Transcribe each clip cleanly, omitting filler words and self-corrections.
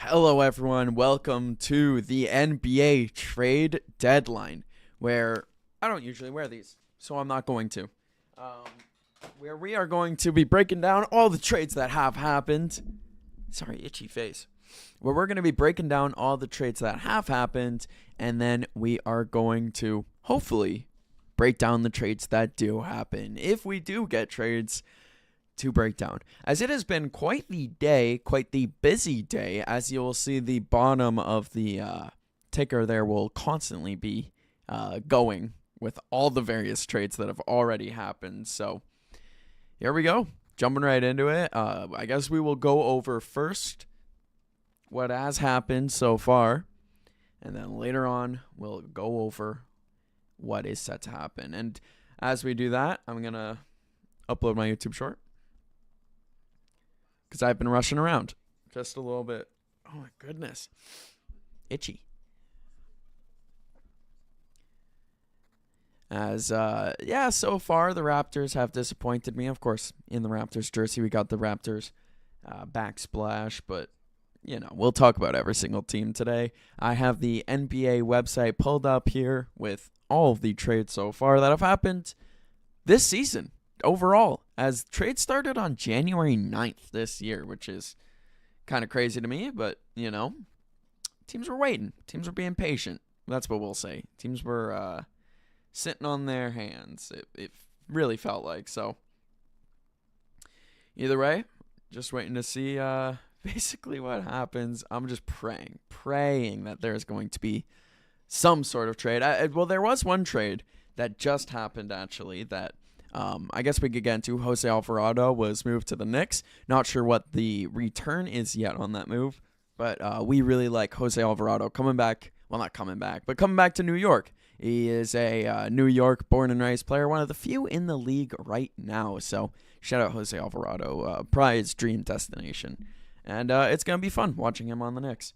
Hello, everyone. Welcome to the NBA trade deadline, where I don't usually wear these, so I'm not going to. Um, where we are going to be breaking down all the trades that have happened. Sorry, itchy face. Where we're going to be breaking down all the trades that have happened, and then we are going to hopefully break down the trades that do happen. If we do get trades to break down, as it has been quite the day, quite the busy day, as you will see the bottom of the ticker there will constantly be going with all the various trades that have already happened. So here we go, jumping right into it. I guess we will go over first what has happened so far, and then later on we'll go over what is set to happen. And as we do that, I'm gonna upload my YouTube short, because I've been rushing around just a little bit. Oh my goodness. Itchy. As, so far the Raptors have disappointed me. Of course, in the Raptors jersey, we got the Raptors backsplash, but, we'll talk about every single team today. I have the NBA website pulled up here with all of the trades so far that have happened this season overall, as trade started on January 9th this year, which is kind of crazy to me, but, teams were waiting. Teams were being patient. That's what we'll say. Teams were sitting on their hands. It really felt like. So, either way, just waiting to see basically what happens. I'm just praying that there's going to be some sort of trade. Well, there was one trade that just happened, actually, that I guess we could get into. Jose Alvarado was moved to the Knicks. Not sure what the return is yet on that move, but we really like Jose Alvarado coming back. Well, not coming back, but coming back to New York. He is a New York born and raised player, one of the few in the league right now. So shout out Jose Alvarado, probably his dream destination. And it's going to be fun watching him on the Knicks.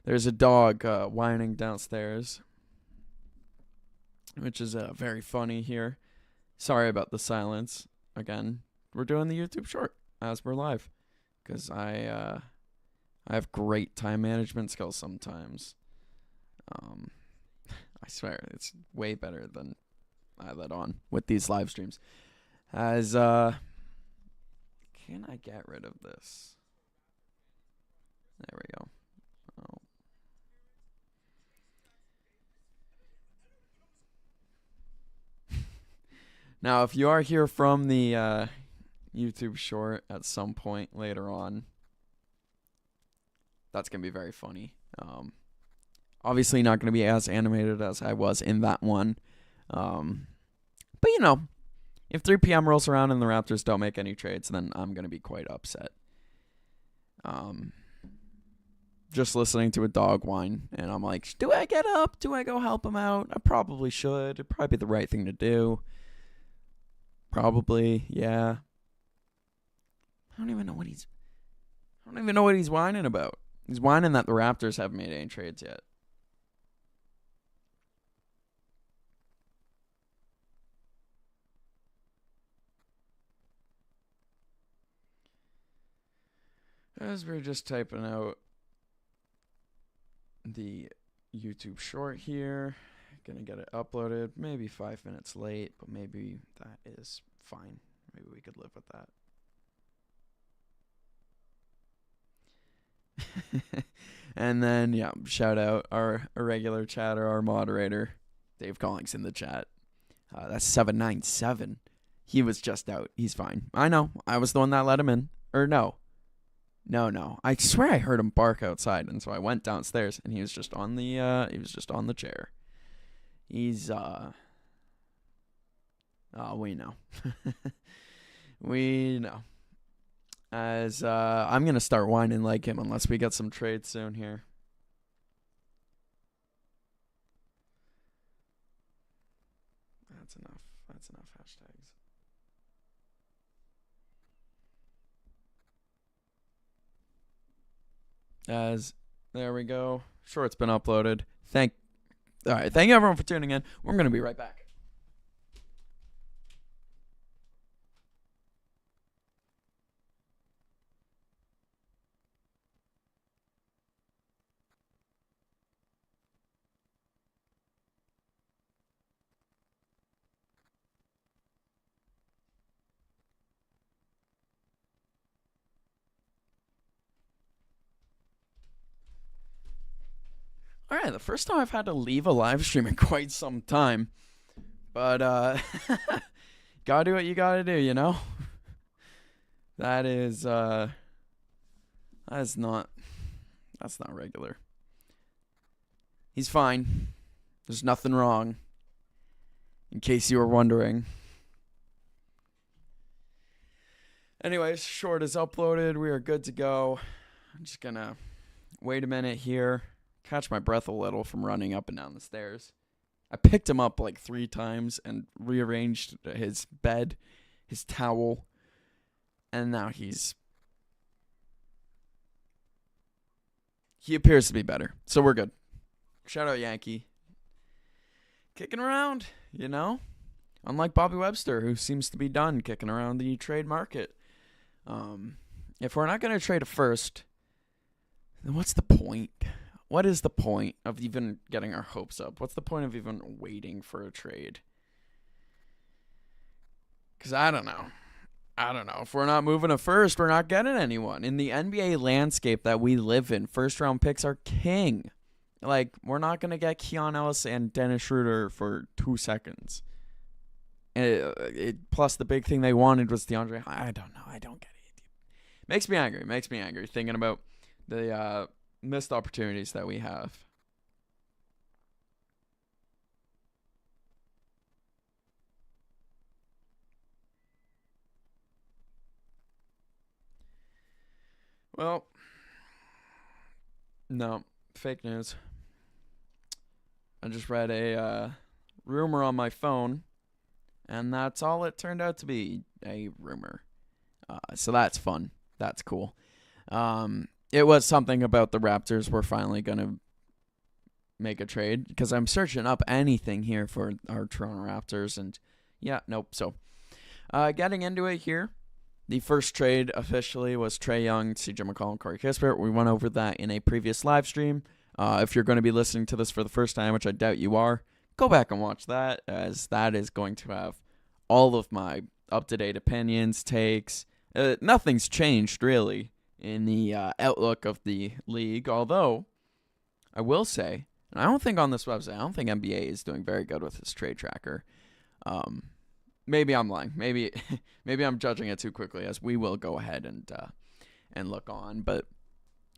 There's a dog whining downstairs, which is very funny here. Sorry about the silence. Again, we're doing the YouTube short as we're live, because I have great time management skills sometimes. Um, I swear it's way better than I let on with these live streams. As can I get rid of this? There we go. Oh. Now, if you are here from the YouTube short at some point later on, that's going to be very funny. Obviously not going to be as animated as I was in that one. But, if 3 p.m. rolls around and the Raptors don't make any trades, then I'm going to be quite upset. Just listening to a dog whine, and I'm like, do I get up? Do I go help him out? I probably should. It'd probably be the right thing to do. Probably, yeah. I don't even know what he's whining about. He's whining that the Raptors haven't made any trades yet. As we're just typing out the YouTube short here, gonna get it uploaded. Maybe 5 minutes late, but maybe that is fine. Maybe we could live with that. And then, shout out our irregular chatter, our moderator, Dave Collings, in the chat. That's 797. He was just out. He's fine. I know. I was the one that let him in. Or no. No. I swear I heard him bark outside, and so I went downstairs, and he was just on the chair. He's we know. We know. as I'm going to start whining like him unless we get some trades soon here. That's enough. That's enough hashtags. As there we go. Sure, it's been uploaded. All right. Thank you everyone for tuning in. We're going to be right back. All right, the first time I've had to leave a live stream in quite some time. But gotta do what you gotta do, you know? That's not regular. He's fine. There's nothing wrong. In case you were wondering. Anyways, short is uploaded. We are good to go. I'm just gonna wait a minute here. Catch my breath a little from running up and down the stairs. I picked him up like 3 times and rearranged his bed, his towel, and now he appears to be better. So we're good. Shout out Yankee. Kicking around, you know? Unlike Bobby Webster, who seems to be done kicking around the trade market. If we're not going to trade a first, then what's the point? What is the point of even getting our hopes up? What's the point of even waiting for a trade? Because I don't know. If we're not moving a first, we're not getting anyone. In the NBA landscape that we live in, first-round picks are king. Like, we're not going to get Keon Ellis and Dennis Schroeder for 2 seconds. Plus, the big thing they wanted was DeAndre. I don't know. I don't get it. Makes me angry thinking about the missed opportunities that we have. Well, no, fake news. I just read a rumor on my phone, and that's all it turned out to be, a rumor. So that's fun. That's cool. It was something about the Raptors were finally going to make a trade, because I'm searching up anything here for our Toronto Raptors, and yeah, nope. So getting into it here, the first trade officially was Trae Young, CJ McCollum, and Corey Kispert. We went over that in a previous live stream. If you're going to be listening to this for the first time, which I doubt you are, go back and watch that, as that is going to have all of my up-to-date opinions, takes. Nothing's changed, really, in the outlook of the league, although I will say, and I don't think on this website, I don't think NBA is doing very good with this trade tracker. Maybe I'm lying. Maybe I'm judging it too quickly, as we will go ahead and look on. But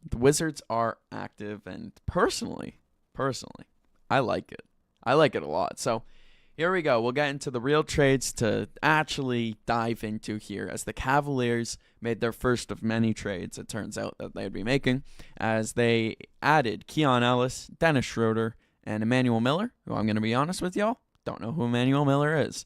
the Wizards are active, and personally, I like it. I like it a lot. So here we go. We'll get into the real trades to actually dive into here, as the Cavaliers made their first of many trades, it turns out, that they'd be making, as they added Keon Ellis, Dennis Schroeder, and Emmanuel Miller, who I'm going to be honest with y'all, don't know who Emmanuel Miller is.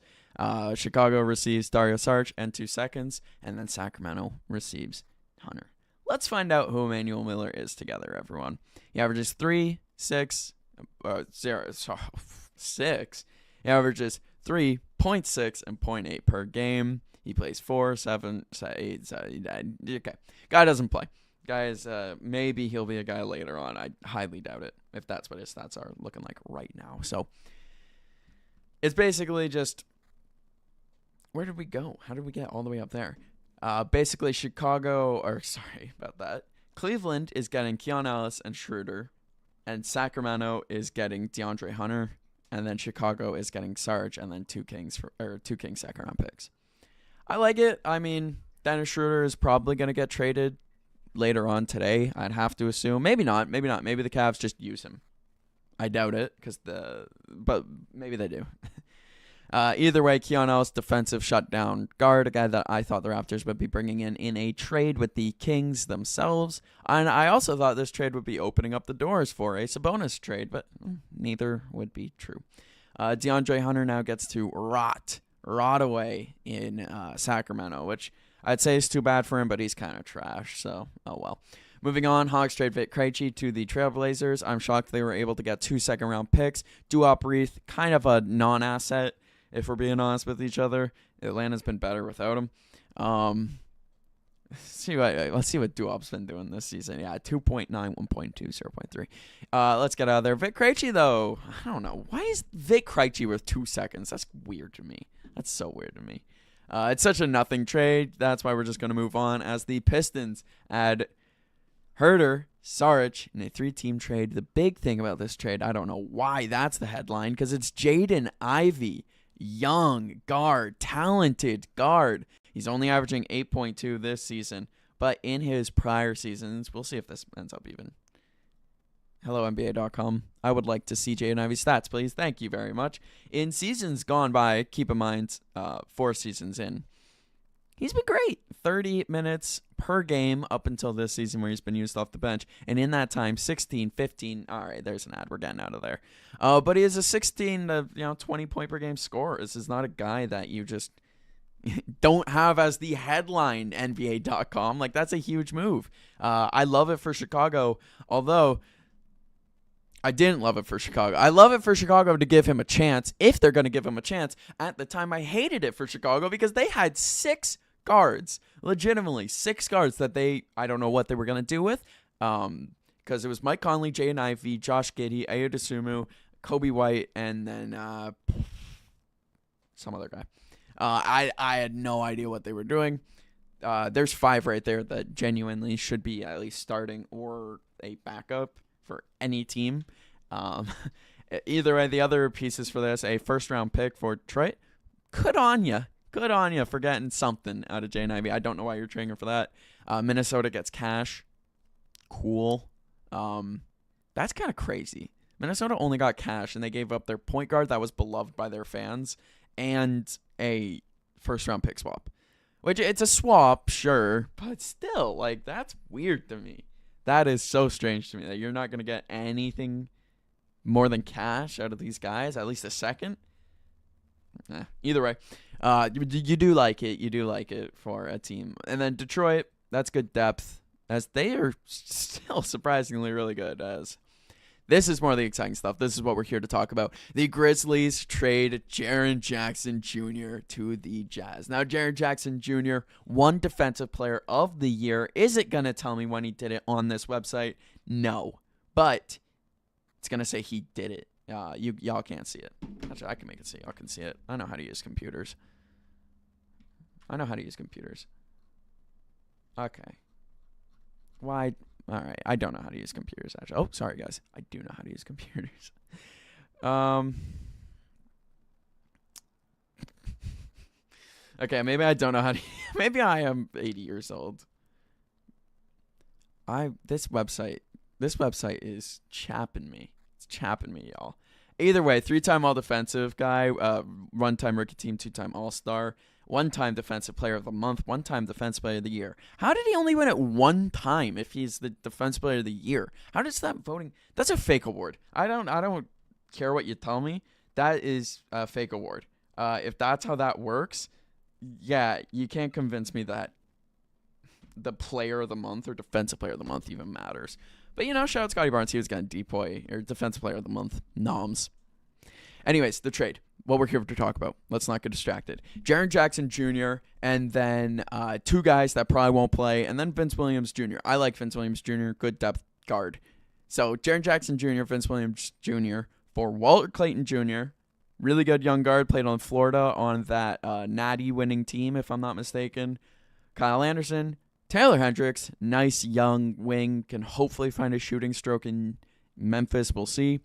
Chicago receives Dario Saric and 2 seconds, and then Sacramento receives Hunter. Let's find out who Emmanuel Miller is together, everyone. He averages 3, 6, 6. He averages 3.6 and 0.8 per game. He plays 4, 7, 8. Okay. Guy doesn't play. Guys, maybe he'll be a guy later on. I highly doubt it, if that's what his stats are looking like right now. So it's basically just, where did we go? How did we get all the way up there? Basically, Cleveland is getting Keon Ellis and Schroeder, and Sacramento is getting DeAndre Hunter, and then Chicago is getting Sarge, and then two Kings second round picks. I like it. I mean, Dennis Schroeder is probably going to get traded later on today, I'd have to assume. Maybe not. Maybe the Cavs just use him. I doubt it, but maybe they do. Either way, Keon Ellis, defensive shutdown guard, a guy that I thought the Raptors would be bringing in a trade with the Kings themselves. And I also thought this trade would be opening up the doors for a Sabonis trade, but neither would be true. DeAndre Hunter now gets to rot away in Sacramento, which I'd say is too bad for him, but he's kind of trash, so oh well. Moving on, Hawks trade Vic Krejci to the Trailblazers. I'm shocked they were able to get 2 second-round picks. Duop Reith, kind of a non-asset, if we're being honest with each other. Atlanta's been better without him. Let's see what Duop's been doing this season. Yeah, 2.9, 1.2, 0.3. Let's get out of there. Vic Krejci, though, I don't know. Why is Vic Krejci worth 2 seconds? That's weird to me. That's so weird to me. It's such a nothing trade. That's why we're just going to move on as the Pistons add Herter, Saric in a 3-team trade. The big thing about this trade, I don't know why that's the headline, because it's Jaden Ivey, young guard, talented guard. He's only averaging 8.2 this season, but in his prior seasons, we'll see if this ends up even. Hello, NBA.com. I would like to see Jaden Ivey's stats, please. Thank you very much. In seasons gone by, keep in mind, 4 seasons in, he's been great. 30 minutes per game up until this season where he's been used off the bench. And in that time, 16, 15. All right, there's an ad. We're getting out of there. But he is a 16 to 20 point per game scorer. This is not a guy that you just don't have as the headline NBA.com. Like, that's a huge move. I love it for Chicago, although I didn't love it for Chicago. I love it for Chicago to give him a chance, if they're going to give him a chance. At the time, I hated it for Chicago because they had 6 guards, legitimately 6 guards that I don't know what they were going to do with, because it was Mike Conley, Jaden Ivey, Josh Giddey, Ayo Dosunmu, Kobe White, and then some other guy. I had no idea what they were doing. There's 5 right there that genuinely should be at least starting or a backup for any team. Either way, the other pieces for this, a first-round pick for Detroit. Good on you. Good on you for getting something out of Jaden Ivey. I don't know why you're trading her for that. Minnesota gets cash. Cool. That's kind of crazy. Minnesota only got cash, and they gave up their point guard that was beloved by their fans and a first-round pick swap. Which, it's a swap, sure, but still, like, that's weird to me. That is so strange to me that you're not going to get anything more than cash out of these guys, at least a second. Either way, you do like it. You do like it for a team. And then Detroit, that's good depth, as they are still surprisingly really good. As this is more of the exciting stuff. This is what we're here to talk about. The Grizzlies trade Jaren Jackson Jr. to the Jazz. Now, Jaren Jackson Jr., one defensive player of the year. Is it going to tell me when he did it on this website? No. But it's going to say he did it. Y'all can't see it. Actually, I can make it so y'all can see it. I know how to use computers. Okay. Why? All right. I don't know how to use computers, actually. Oh, sorry, guys. I do know how to use computers. Okay, maybe I don't know how to. Maybe I am 80 years old. This website is chapping me. It's chapping me, y'all. Either way, 3-time all-defensive guy, one-time rookie team, 2-time all-star, one-time defensive player of the month, one-time defensive player of the year. How did he only win it one time if he's the defensive player of the year? How does that voting? That's a fake award. I don't care what you tell me. That is a fake award. If that's how that works, yeah, you can't convince me that the player of the month or defensive player of the month even matters. But, shout out Scotty Barnes. He was going to DPOY or defensive player of the month. Noms. Anyways, the trade. What we're here to talk about. Let's not get distracted. Jaren Jackson Jr. and then 2 guys that probably won't play, and then Vince Williams Jr. I like Vince Williams Jr. Good depth guard. So, Jaren Jackson Jr., Vince Williams Jr. for Walter Clayton Jr. Really good young guard. Played on Florida on that Natty winning team, if I'm not mistaken. Kyle Anderson. Taylor Hendricks, nice young wing, can hopefully find a shooting stroke in Memphis. We'll see.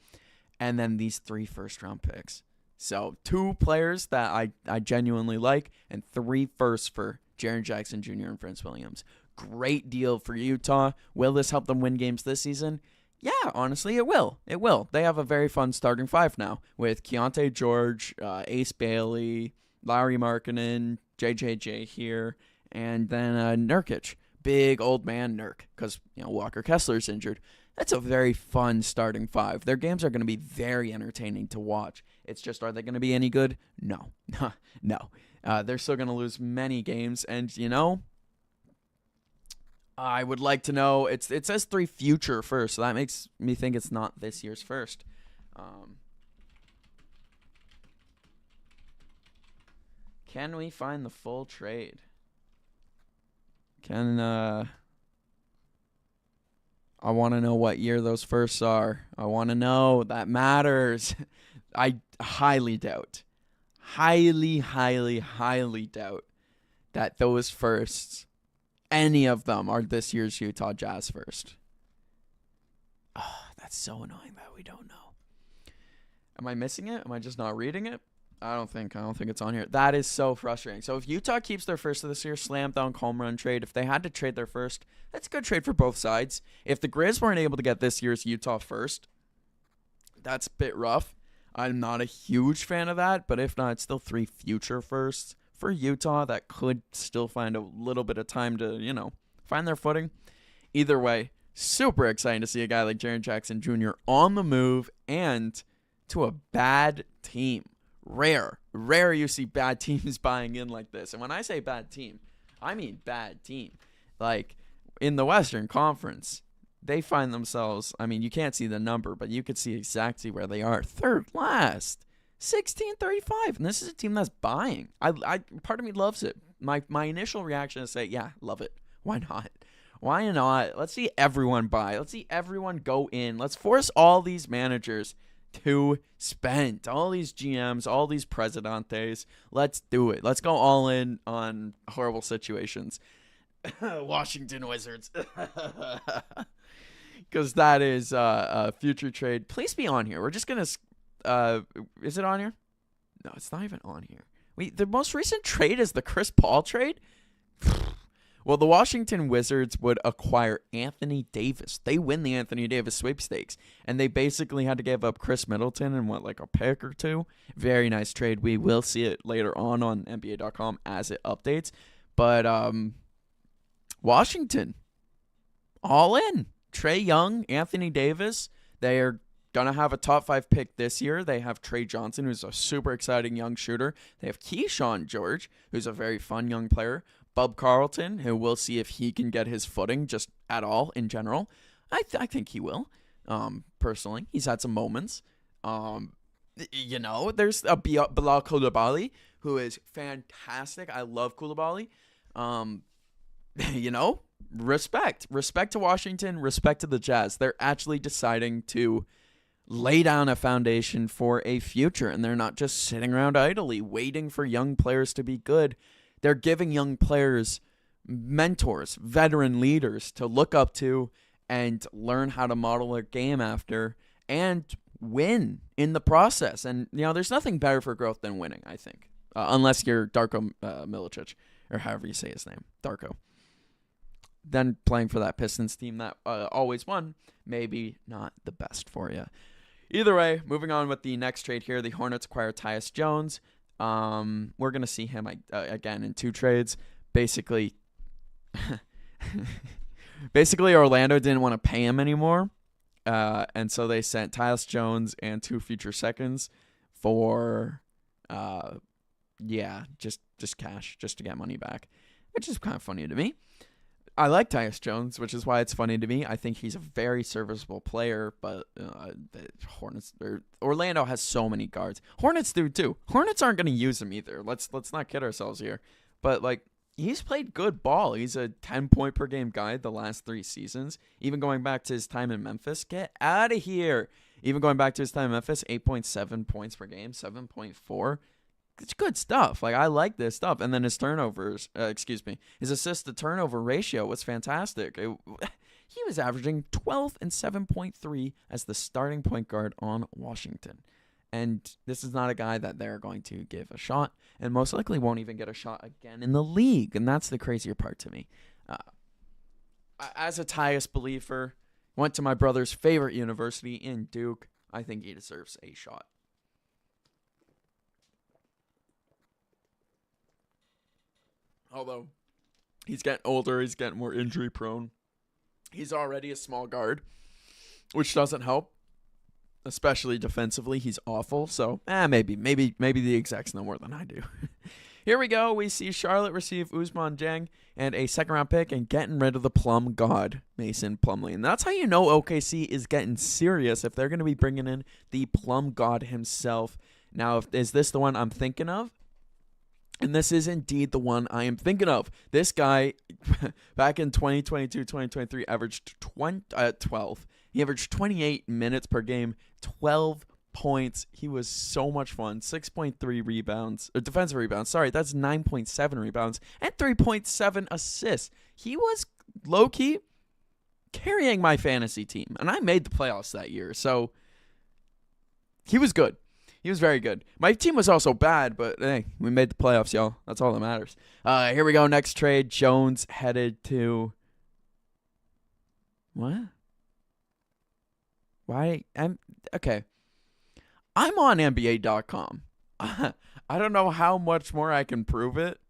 And then these 3 first-round picks. So 2 players that I genuinely like, and 3 firsts for Jaren Jackson Jr. and Vince Williams. Great deal for Utah. Will this help them win games this season? Yeah, honestly, it will. It will. They have a very fun starting five now with Keontae George, Ace Bailey, Larry Markkinen, JJJ here, and then Nurkic. Big old man Nurk, because Walker Kessler's injured. That's a very fun starting five. Their games are going to be very entertaining to watch. It's just, are they going to be any good? No. No. They're still going to lose many games, and I would like to know. It says 3 future first, so that makes me think it's not this year's first. Can we find the full trade? I want to know what year those firsts are. I want to know. That matters. I highly doubt. Highly doubt that those firsts, any of them, are this year's Utah Jazz first. Oh, that's so annoying that we don't know. Am I missing it? Am I just not reading it? I don't think it's on here. That is so frustrating. So if Utah keeps their first of this year, slam dunk home run trade. If they had to trade their first, that's a good trade for both sides. If the Grizz weren't able to get this year's Utah first, that's a bit rough. I'm not a huge fan of that, but if not, it's still 3 future firsts for Utah that could still find a little bit of time to, find their footing. Either way, super exciting to see a guy like Jaren Jackson Jr. on the move and to a bad team. Rare you see bad teams buying in like this. And when I say bad team, I mean bad team. Like, in the Western Conference, they find themselves, you can't see the number, but you could see exactly where they are. Third last, 16-35. And this is a team that's buying. I part of me loves it. My initial reaction is say, yeah, love it. Why not? Why not? Let's see everyone buy. Let's see everyone go in. Let's force all these managers to spend, all these GMs, all these presidentes. Let's do it. Let's go all in on horrible situations. Washington Wizards. Because that is a future trade. Please be on here. We're just going to... is it on here? No, it's not even on here. The most recent trade is the Chris Paul trade? Well, the Washington Wizards would acquire Anthony Davis. They win the Anthony Davis sweepstakes. And they basically had to give up Chris Middleton and a pick or two. Very nice trade. We will see it later on NBA.com as it updates. But Washington, all in. Trae Young, Anthony Davis. They are going to have a top 5 pick this year. They have Trey Johnson, who's a super exciting young shooter. They have Keyshawn George, who's a very fun young player. Bub Carlton, who we'll see if he can get his footing just at all in general. I think he will, personally. He's had some moments. There's a Bilal Coulibaly, who is fantastic. I love Coulibaly. Respect to Washington, respect to the Jazz. They're actually deciding to lay down a foundation for a future, and they're not just sitting around idly waiting for young players to be good. They're giving young players mentors, veteran leaders to look up to and learn how to model their game after and win in the process. And, there's nothing better for growth than winning, I think, unless you're Darko Milicic, or however you say his name, Darko. Then playing for that Pistons team that always won, maybe not the best for you. Either way, moving on with the next trade here, the Hornets acquire Tyus Jones. We're going to see him again in 2 trades. Basically, Orlando didn't want to pay him anymore. And so they sent Tyus Jones and 2 future seconds for, just cash, just to get money back, which is kind of funny to me. I like Tyus Jones, which is why it's funny to me. I think he's a very serviceable player, but Orlando has so many guards. Hornets do too. Hornets aren't going to use him either. Let's not kid ourselves here. But he's played good ball. He's a 10-point per game guy the last 3 seasons. Even going back to his time in Memphis, get out of here. Even going back to his time in Memphis, 8.7 points per game, 7.4. It's good stuff. I like this stuff. And then his his assist to turnover ratio was fantastic. He was averaging 12 and 7.3 as the starting point guard on Washington. And this is not a guy that they're going to give a shot, and most likely won't even get a shot again in the league. And that's the crazier part to me. As a Tyus believer, Went to my brother's favorite university in Duke. I think he deserves a shot. Although he's getting older, he's getting more injury prone. He's already a small guard, which doesn't help, especially defensively. He's awful. So, maybe the execs know more than I do. Here we go. We see Charlotte receive Ousmane Dieng and a second-round pick and getting rid of the plum god, Mason Plumlee. And that's how you know OKC is getting serious if they're going to be bringing in the plum god himself. Now, is this the one I'm thinking of? And this is indeed the one I am thinking of. This guy, back in 2022, 2023, averaged 12. He averaged 28 minutes per game, 12 points. He was so much fun. 6.3 rebounds, or defensive rebounds. Sorry, that's 9.7 rebounds and 3.7 assists. He was low-key carrying my fantasy team, and I made the playoffs that year, so he was good. He was very good. My team was also bad, but hey, we made the playoffs, y'all. That's all that matters. Here we go. Next trade. Jones headed to... What? Why? Okay. I'm on NBA.com. I don't know how much more I can prove it.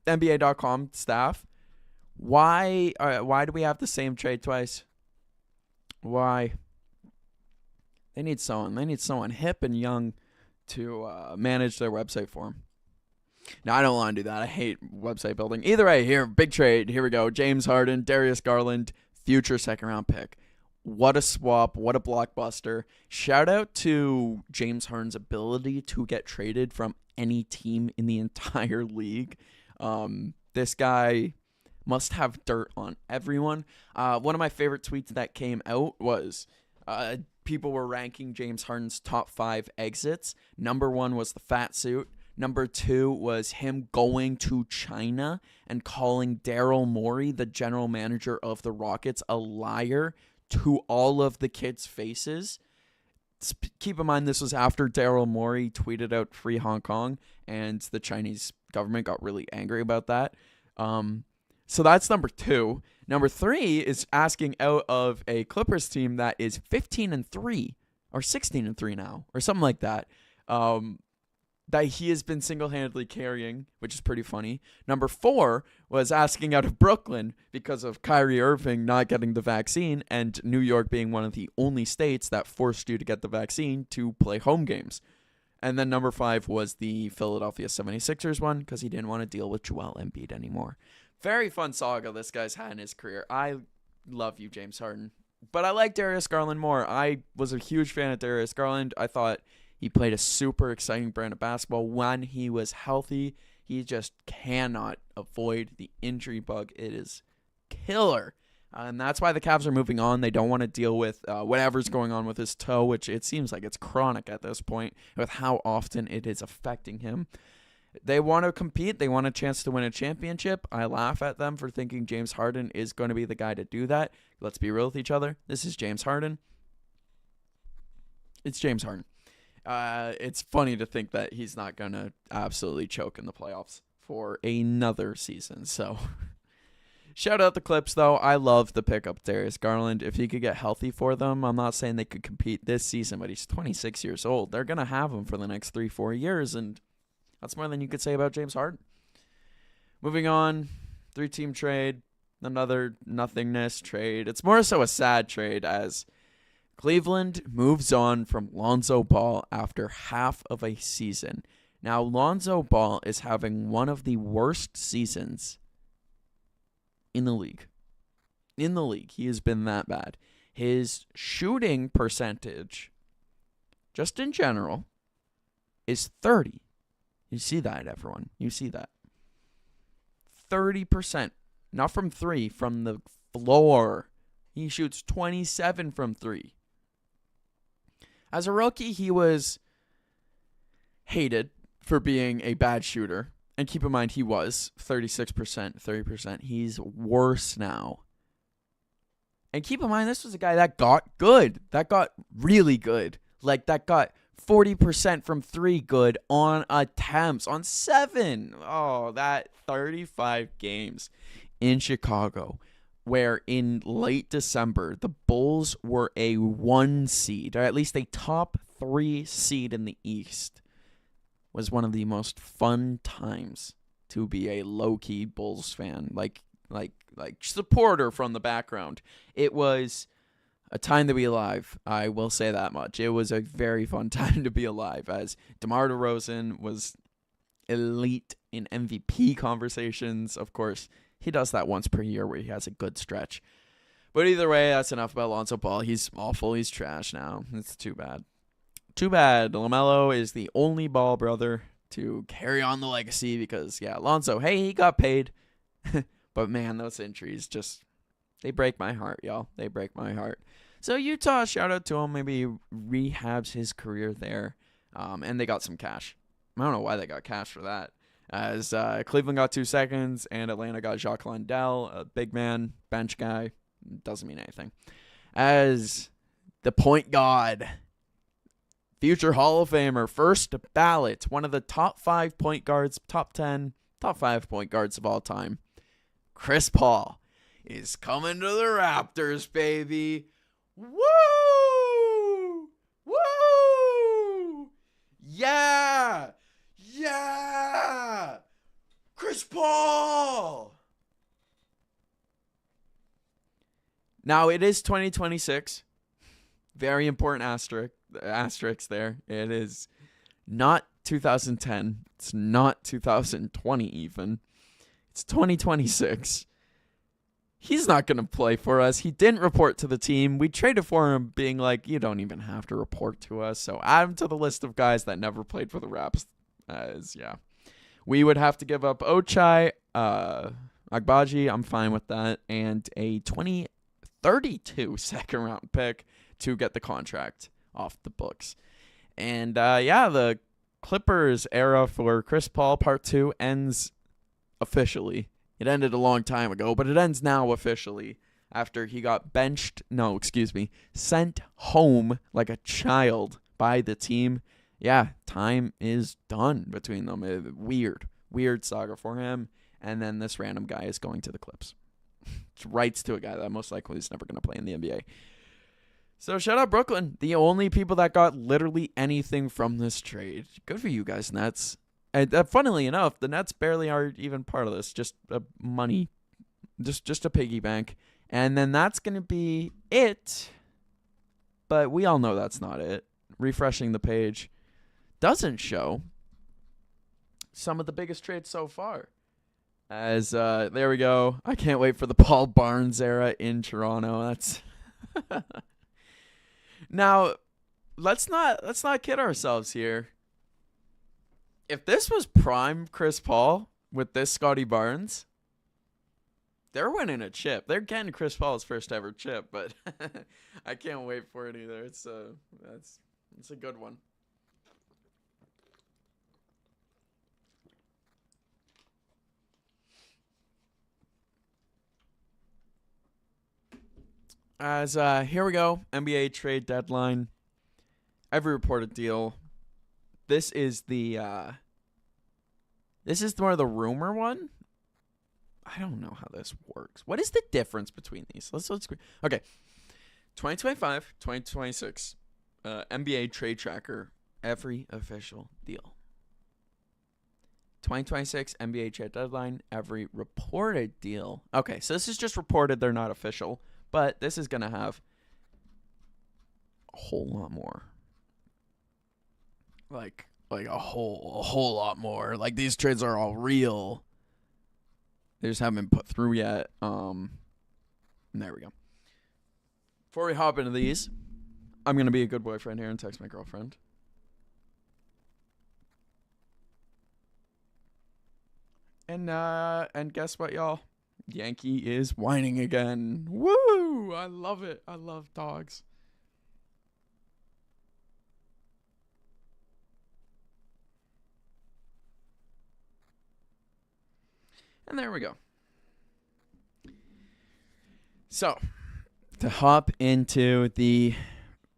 NBA.com staff. Why do we have the same trade twice? Why? They need someone hip and young to manage their website for them. Now, I don't want to do that. I hate website building. Either way, here, big trade. Here we go. James Harden, Darius Garland, future second-round pick. What a swap. What a blockbuster. Shout out to James Harden's ability to get traded from any team in the entire league. This guy must have dirt on everyone. One of my favorite tweets that came out was... people were ranking James Harden's top 5 exits. Number 1 was the fat suit. Number 2 was him going to China and calling Daryl Morey, the general manager of the Rockets, a liar to all of the kids' faces. Keep in mind, this was after Daryl Morey tweeted out "Free Hong Kong," and the Chinese government got really angry about that. So that's number 2. Number 3 is asking out of a Clippers team that is 15-3 or 16-3 now or something like that. That he has been single-handedly carrying, which is pretty funny. Number 4 was asking out of Brooklyn because of Kyrie Irving not getting the vaccine and New York being one of the only states that forced you to get the vaccine to play home games. And then number 5 was the Philadelphia 76ers one because he didn't want to deal with Joel Embiid anymore. Very fun saga this guy's had in his career. I love you, James Harden. But I like Darius Garland more. I was a huge fan of Darius Garland. I thought he played a super exciting brand of basketball when he was healthy. He just cannot avoid the injury bug. It is killer. And that's why the Cavs are moving on. They don't want to deal with whatever's going on with his toe, which it seems like it's chronic at this point with how often it is affecting him. They want to compete. They want a chance to win a championship. I laugh at them for thinking James Harden is going to be the guy to do that. Let's be real with each other. This is James Harden. It's James Harden. It's funny to think that he's not going to absolutely choke in the playoffs for another season. So, shout out the Clips, though. I love the pickup Darius Garland. If he could get healthy for them, I'm not saying they could compete this season, but he's 26 years old. They're going to have him for the next 3-4 years, and that's more than you could say about James Harden. Moving on, 3-team trade, another nothingness trade. It's more so a sad trade as Cleveland moves on from Lonzo Ball after half of a season. Now, Lonzo Ball is having one of the worst seasons in the league. In the league, he has been that bad. His shooting percentage, just in general, is 30. You see that, everyone. You see that. 30%. Not from 3, from the floor. He shoots 27 from 3. As a rookie, he was hated for being a bad shooter. And keep in mind, he was 36%, 30%. He's worse now. And keep in mind, this was a guy that got good. That got really good. Like, that got 40% from 3 good on attempts, on 7. Oh, that 35 games in Chicago. where in late December, the Bulls were a 1 seed, or at least a top 3 seed in the East, was one of the most fun times to be a low-key Bulls fan, like supporter from the background. It was a time to be alive, I will say that much. It was a very fun time to be alive, as DeMar DeRozan was elite in MVP conversations. Of course, he does that once per year where he has a good stretch. But either way, that's enough about Lonzo Ball. He's awful. He's trash now. It's too bad. Too bad. LaMelo is the only Ball brother to carry on the legacy because, yeah, Lonzo, hey, he got paid. But, man, those injuries just, they break my heart, y'all. They break my heart. So, Utah, shout out to him. Maybe he rehabs his career there. And they got some cash. I don't know why they got cash for that. As Cleveland got 2 seconds and Atlanta got Jacques Landale, a big man, bench guy. Doesn't mean anything. As the point god, future Hall of Famer, first ballot, one of the top 5 point guards, top 10, top 5 point guards of all time, Chris Paul is coming to the Raptors, baby. Woo! Woo! Yeah! Yeah! Chris Paul! Now, it is 2026. Very important asterisk there. It is not 2010. It's not 2020 even. It's 2026. He's not going to play for us. He didn't report to the team. We traded for him being like, you don't even have to report to us. So add him to the list of guys that never played for the Raps. Yeah. We would have to give up Ochai, Agbaji. I'm fine with that. And a 2032 second round pick to get the contract off the books. And the Clippers era for Chris Paul Part 2 ends officially. It ended a long time ago, but it ends now officially after he got sent home like a child by the team. Yeah, time is done between them. Weird saga for him. And then this random guy is going to the Clips. Rights to a guy that most likely is never going to play in the NBA. So shout out Brooklyn, the only people that got literally anything from this trade. Good for you guys, Nets. And funnily enough, the Nets barely are even part of this. Just money, just a piggy bank. And then that's going to be it. But we all know that's not it. Refreshing the page doesn't show some of the biggest trades so far. As there we go. I can't wait for the Paul Barnes era in Toronto. That's now. Let's not kid ourselves here. If this was prime Chris Paul with this Scotty Barnes, they're winning a chip. They're getting Chris Paul's first ever chip, but I can't wait for it either. It's a good one. As here we go, NBA trade deadline. Every reported deal. This is more of the rumor one. I don't know how this works. What is the difference between these? Let's okay. 2025, 2026. NBA trade tracker. Every official deal. 2026 NBA trade deadline. Every reported deal. Okay, so this is just reported. They're not official, but this is gonna have a whole lot more. Like a whole lot more. Like these trades are all real. They just haven't been put through yet. And there we go. Before we hop into these, I'm gonna be a good boyfriend here and text my girlfriend. And guess what, y'all? Yankee is whining again. Woo! I love it. I love dogs. And there we go. So, to hop into the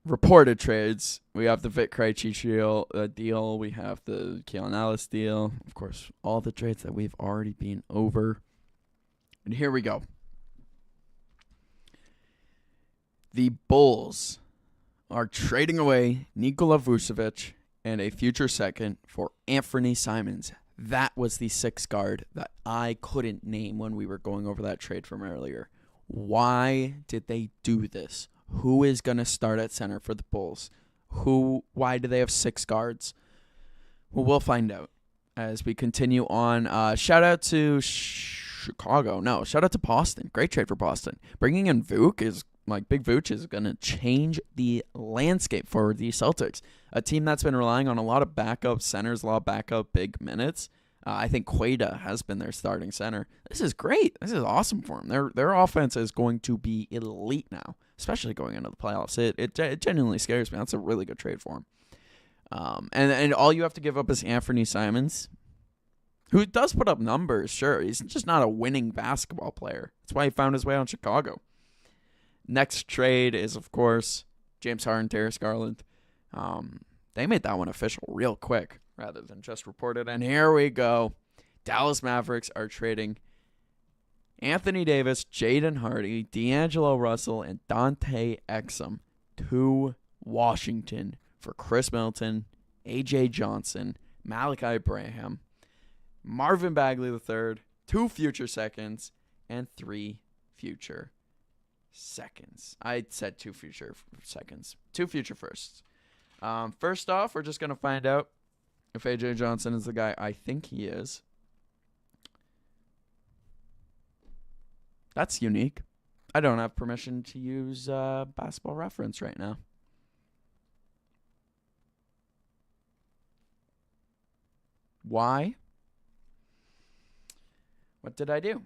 reported trades, we have the Vit Krejci deal. We have the Keelan Ellis deal. Of course, all the trades that we've already been over. And here we go. The Bulls are trading away Nikola Vucevic and a future second for Anthony Simons. That was the sixth guard that I couldn't name when we were going over that trade from earlier. Why did they do this? Who is going to start at center for the Bulls? Why do they have six guards? Well, we'll find out as we continue on. Shout out to Chicago. No, shout out to Boston. Great trade for Boston. Bringing in Vooch is Big Vooch is going to change the landscape for the Celtics. A team that's been relying on a lot of backup centers, a lot of backup big minutes. I think Quaida has been their starting center. This is great. This is awesome for them. Their offense is going to be elite now, especially going into the playoffs. It genuinely scares me. That's a really good trade for him. And all you have to give up is Anthony Simons, who does put up numbers, sure. He's just not a winning basketball player. That's why he found his way out in Chicago. Next trade is, of course, James Harden, Darius Garland. They made that one official real quick rather than just reported. And here we go. Dallas Mavericks are trading Anthony Davis, Jaden Hardy, D'Angelo Russell, and Dante Exum to Washington for Chris Middleton, A.J. Johnson, Malachi Branham, Marvin Bagley III, 2 future seconds, and 3 future seconds. I said 2 future seconds. 2 future firsts. First off, we're just going to find out if A.J. Johnson is the guy I think he is. That's unique. I don't have permission to use Basketball Reference right now. Why? What did I do?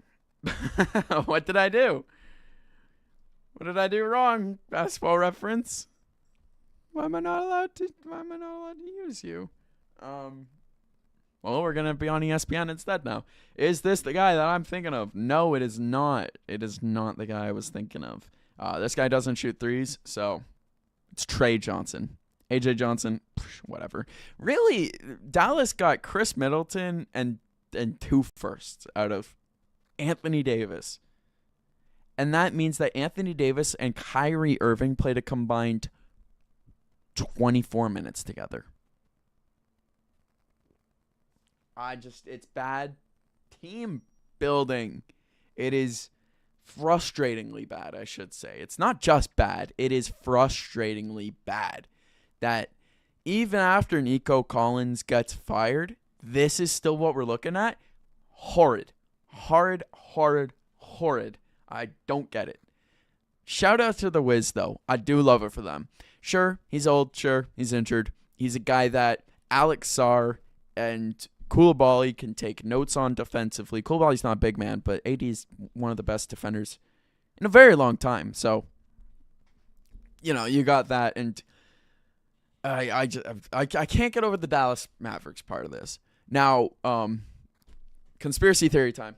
What did I do? What did I do wrong, Basketball Reference? Why am I not allowed to use you? Well, we're going to be on ESPN instead now. Is this the guy that I'm thinking of? No, it is not. It is not the guy I was thinking of. This guy doesn't shoot threes, so it's Trey Johnson. A.J. Johnson, whatever. Really, Dallas got Chris Middleton and 2 firsts out of Anthony Davis. And that means that Anthony Davis and Kyrie Irving played a combined 24 minutes together. It's bad team building. It is frustratingly bad, I should say. It's not just bad. It is frustratingly bad that even after Nico Collins gets fired, this is still what we're looking at. Horrid. I don't get it. Shout out to the Wiz, though. I do love it for them. Sure, he's old. Sure, he's injured. He's a guy that Alex Sarr and Koulibaly can take notes on defensively. Koulibaly's not a big man, but AD is one of the best defenders in a very long time. So, you got that. And I can't get over the Dallas Mavericks part of this. Now, conspiracy theory time.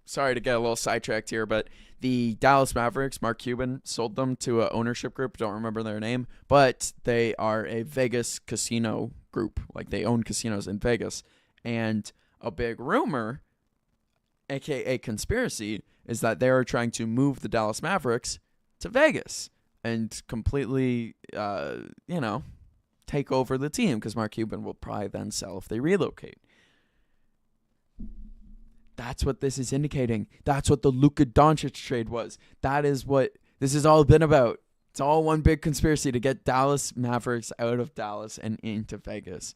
Sorry to get a little sidetracked here, but the Dallas Mavericks, Mark Cuban, sold them to an ownership group. Don't remember their name, but they are a Vegas casino group. Like, they own casinos in Vegas. And a big rumor, aka conspiracy, is that they are trying to move the Dallas Mavericks to Vegas and completely, take over the team, because Mark Cuban will probably then sell if they relocate. That's what this is indicating. That's what the Luka Doncic trade was. That is what this has all been about. It's all one big conspiracy to get Dallas Mavericks out of Dallas and into Vegas.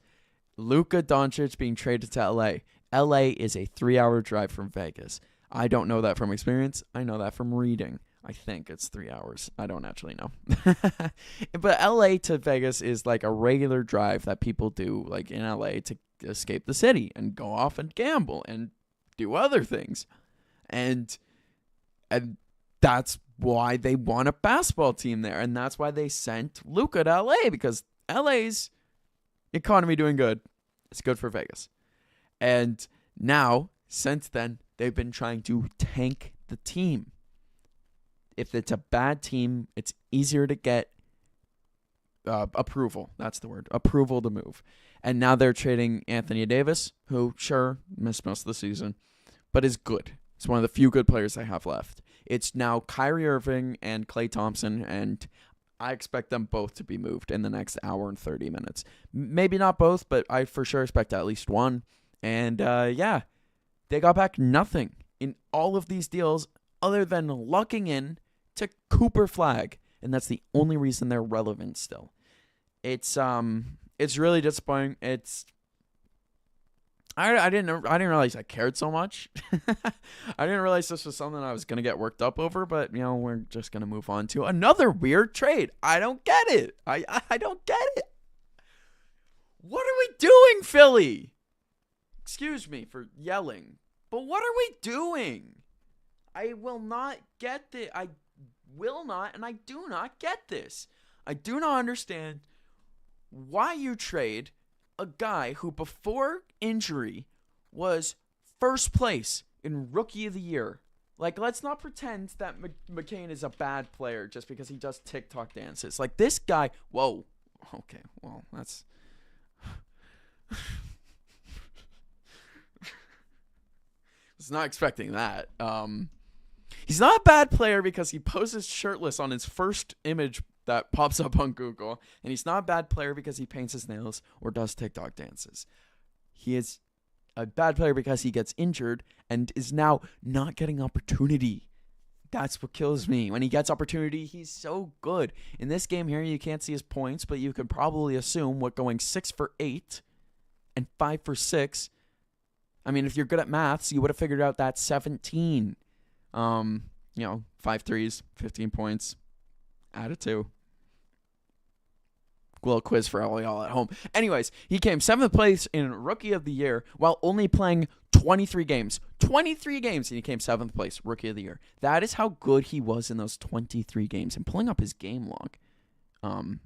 Luka Doncic being traded to LA. LA is a 3-hour drive from Vegas. I don't know that from experience. I know that from reading. I think it's 3 hours. I don't actually know. But LA to Vegas is like a regular drive that people do, like in LA, to escape the city and go off and gamble and do other things. And that's why they want a basketball team there. And that's why they sent Luka to LA, because LA's economy doing good. It's good for Vegas. And now, since then, they've been trying to tank the team. If it's a bad team, it's easier to get approval. That's the word. Approval to move. And now they're trading Anthony Davis, who, sure, missed most of the season, but is good. He's one of the few good players they have left. It's now Kyrie Irving and Klay Thompson, and I expect them both to be moved in the next hour and 30 minutes. Maybe not both, but I for sure expect at least one. And yeah, they got back nothing in all of these deals other than lucking in to Cooper Flag, and that's the only reason they're relevant still. It's really disappointing. I didn't realize I cared so much. I didn't realize this was something I was gonna get worked up over, but we're just gonna move on to another weird trade. I don't get it. I don't get it. What are we doing, Philly? Excuse me for yelling, but what are we doing? I will not get this. I will not, and I do not get this. I do not understand why you trade a guy who before injury was first place in Rookie of the Year. Like, let's not pretend that McCain is a bad player just because he does TikTok dances. Like, this guy, whoa. Okay, well, that's... was not expecting that. He's not a bad player because he poses shirtless on his first image that pops up on Google, and he's not a bad player because he paints his nails or does TikTok dances. He is a bad player because he gets injured and is now not getting opportunity. That's what kills me. When he gets opportunity, he's so good. In this game here, you can't see his points, but you could probably assume what going 6 for 8 and 5 for 6. I mean, if you're good at maths, you would have figured out that 17. 5 threes, 15 points. Out of 2. Little quiz for all y'all at home. Anyways, he came 7th place in Rookie of the Year while only playing 23 games. 23 games, and he came 7th place, Rookie of the Year. That is how good he was in those 23 games. And pulling up his game log. I'm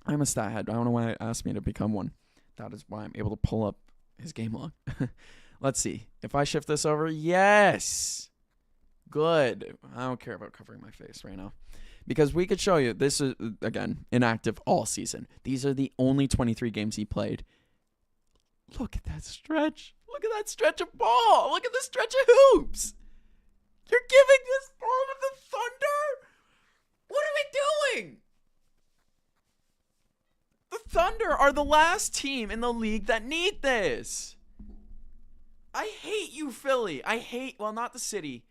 a stat head. I don't know why it asked me to become one. That is why I'm able to pull up his game log. Let's see. If I shift this over, yes. Good. I don't care about covering my face right now. Because we could show you, this is, again, inactive all season. These are the only 23 games he played. Look at that stretch. Look at that stretch of ball. Look at the stretch of hoops. You're giving this ball to the Thunder? What are we doing? The Thunder are the last team in the league that need this. I hate you, Philly. Not the city.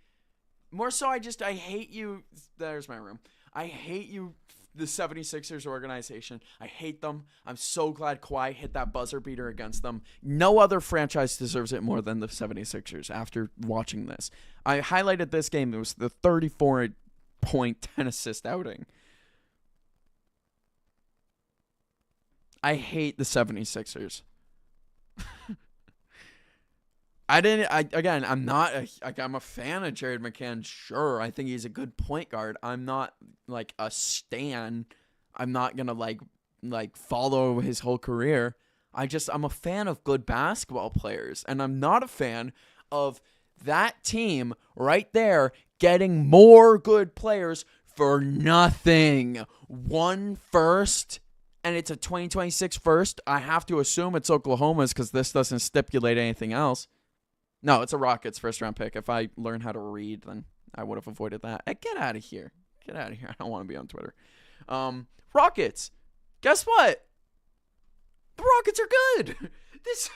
More so, I hate you. There's my room. I hate you, the 76ers organization. I hate them. I'm so glad Kawhi hit that buzzer beater against them. No other franchise deserves it more than the 76ers after watching this. I highlighted this game. It was the 34-point, 10-assist outing. I hate the 76ers. I'm a fan of Jared McCann. Sure, I think he's a good point guard. I'm not like a stan. I'm not gonna like follow his whole career. I'm a fan of good basketball players, and I'm not a fan of that team right there getting more good players for nothing. One first, and it's a 2026 first. I have to assume it's Oklahoma's because this doesn't stipulate anything else. No, it's a Rockets first-round pick. If I learned how to read, then I would have avoided that. Get out of here. Get out of here. I don't want to be on Twitter. Rockets. Guess what? The Rockets are good. This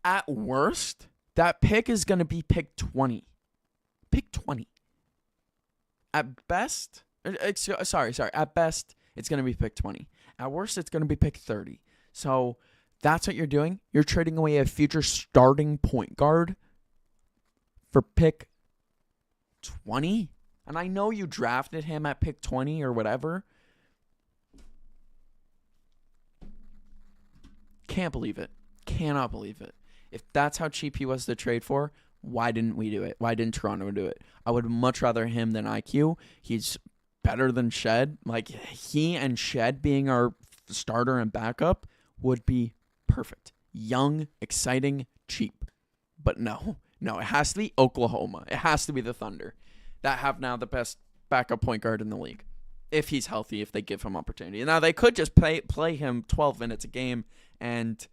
at worst, that pick is going to be pick 20. Pick 20. At best, At best, it's going to be pick 20. At worst, it's going to be pick 30. So that's what you're doing. You're trading away a future starting point guard for pick 20. And I know you drafted him at pick 20 or whatever. Can't believe it. Cannot believe it. If that's how cheap he was to trade for, why didn't we do it? Why didn't Toronto do it? I would much rather him than IQ. He's better than Shed. Like, he and Shed being our starter and backup would be perfect. Young, exciting, cheap. But no, it has to be Oklahoma. It has to be the Thunder that have now the best backup point guard in the league. If he's healthy, if they give him opportunity. Now, they could just play him 12 minutes a game and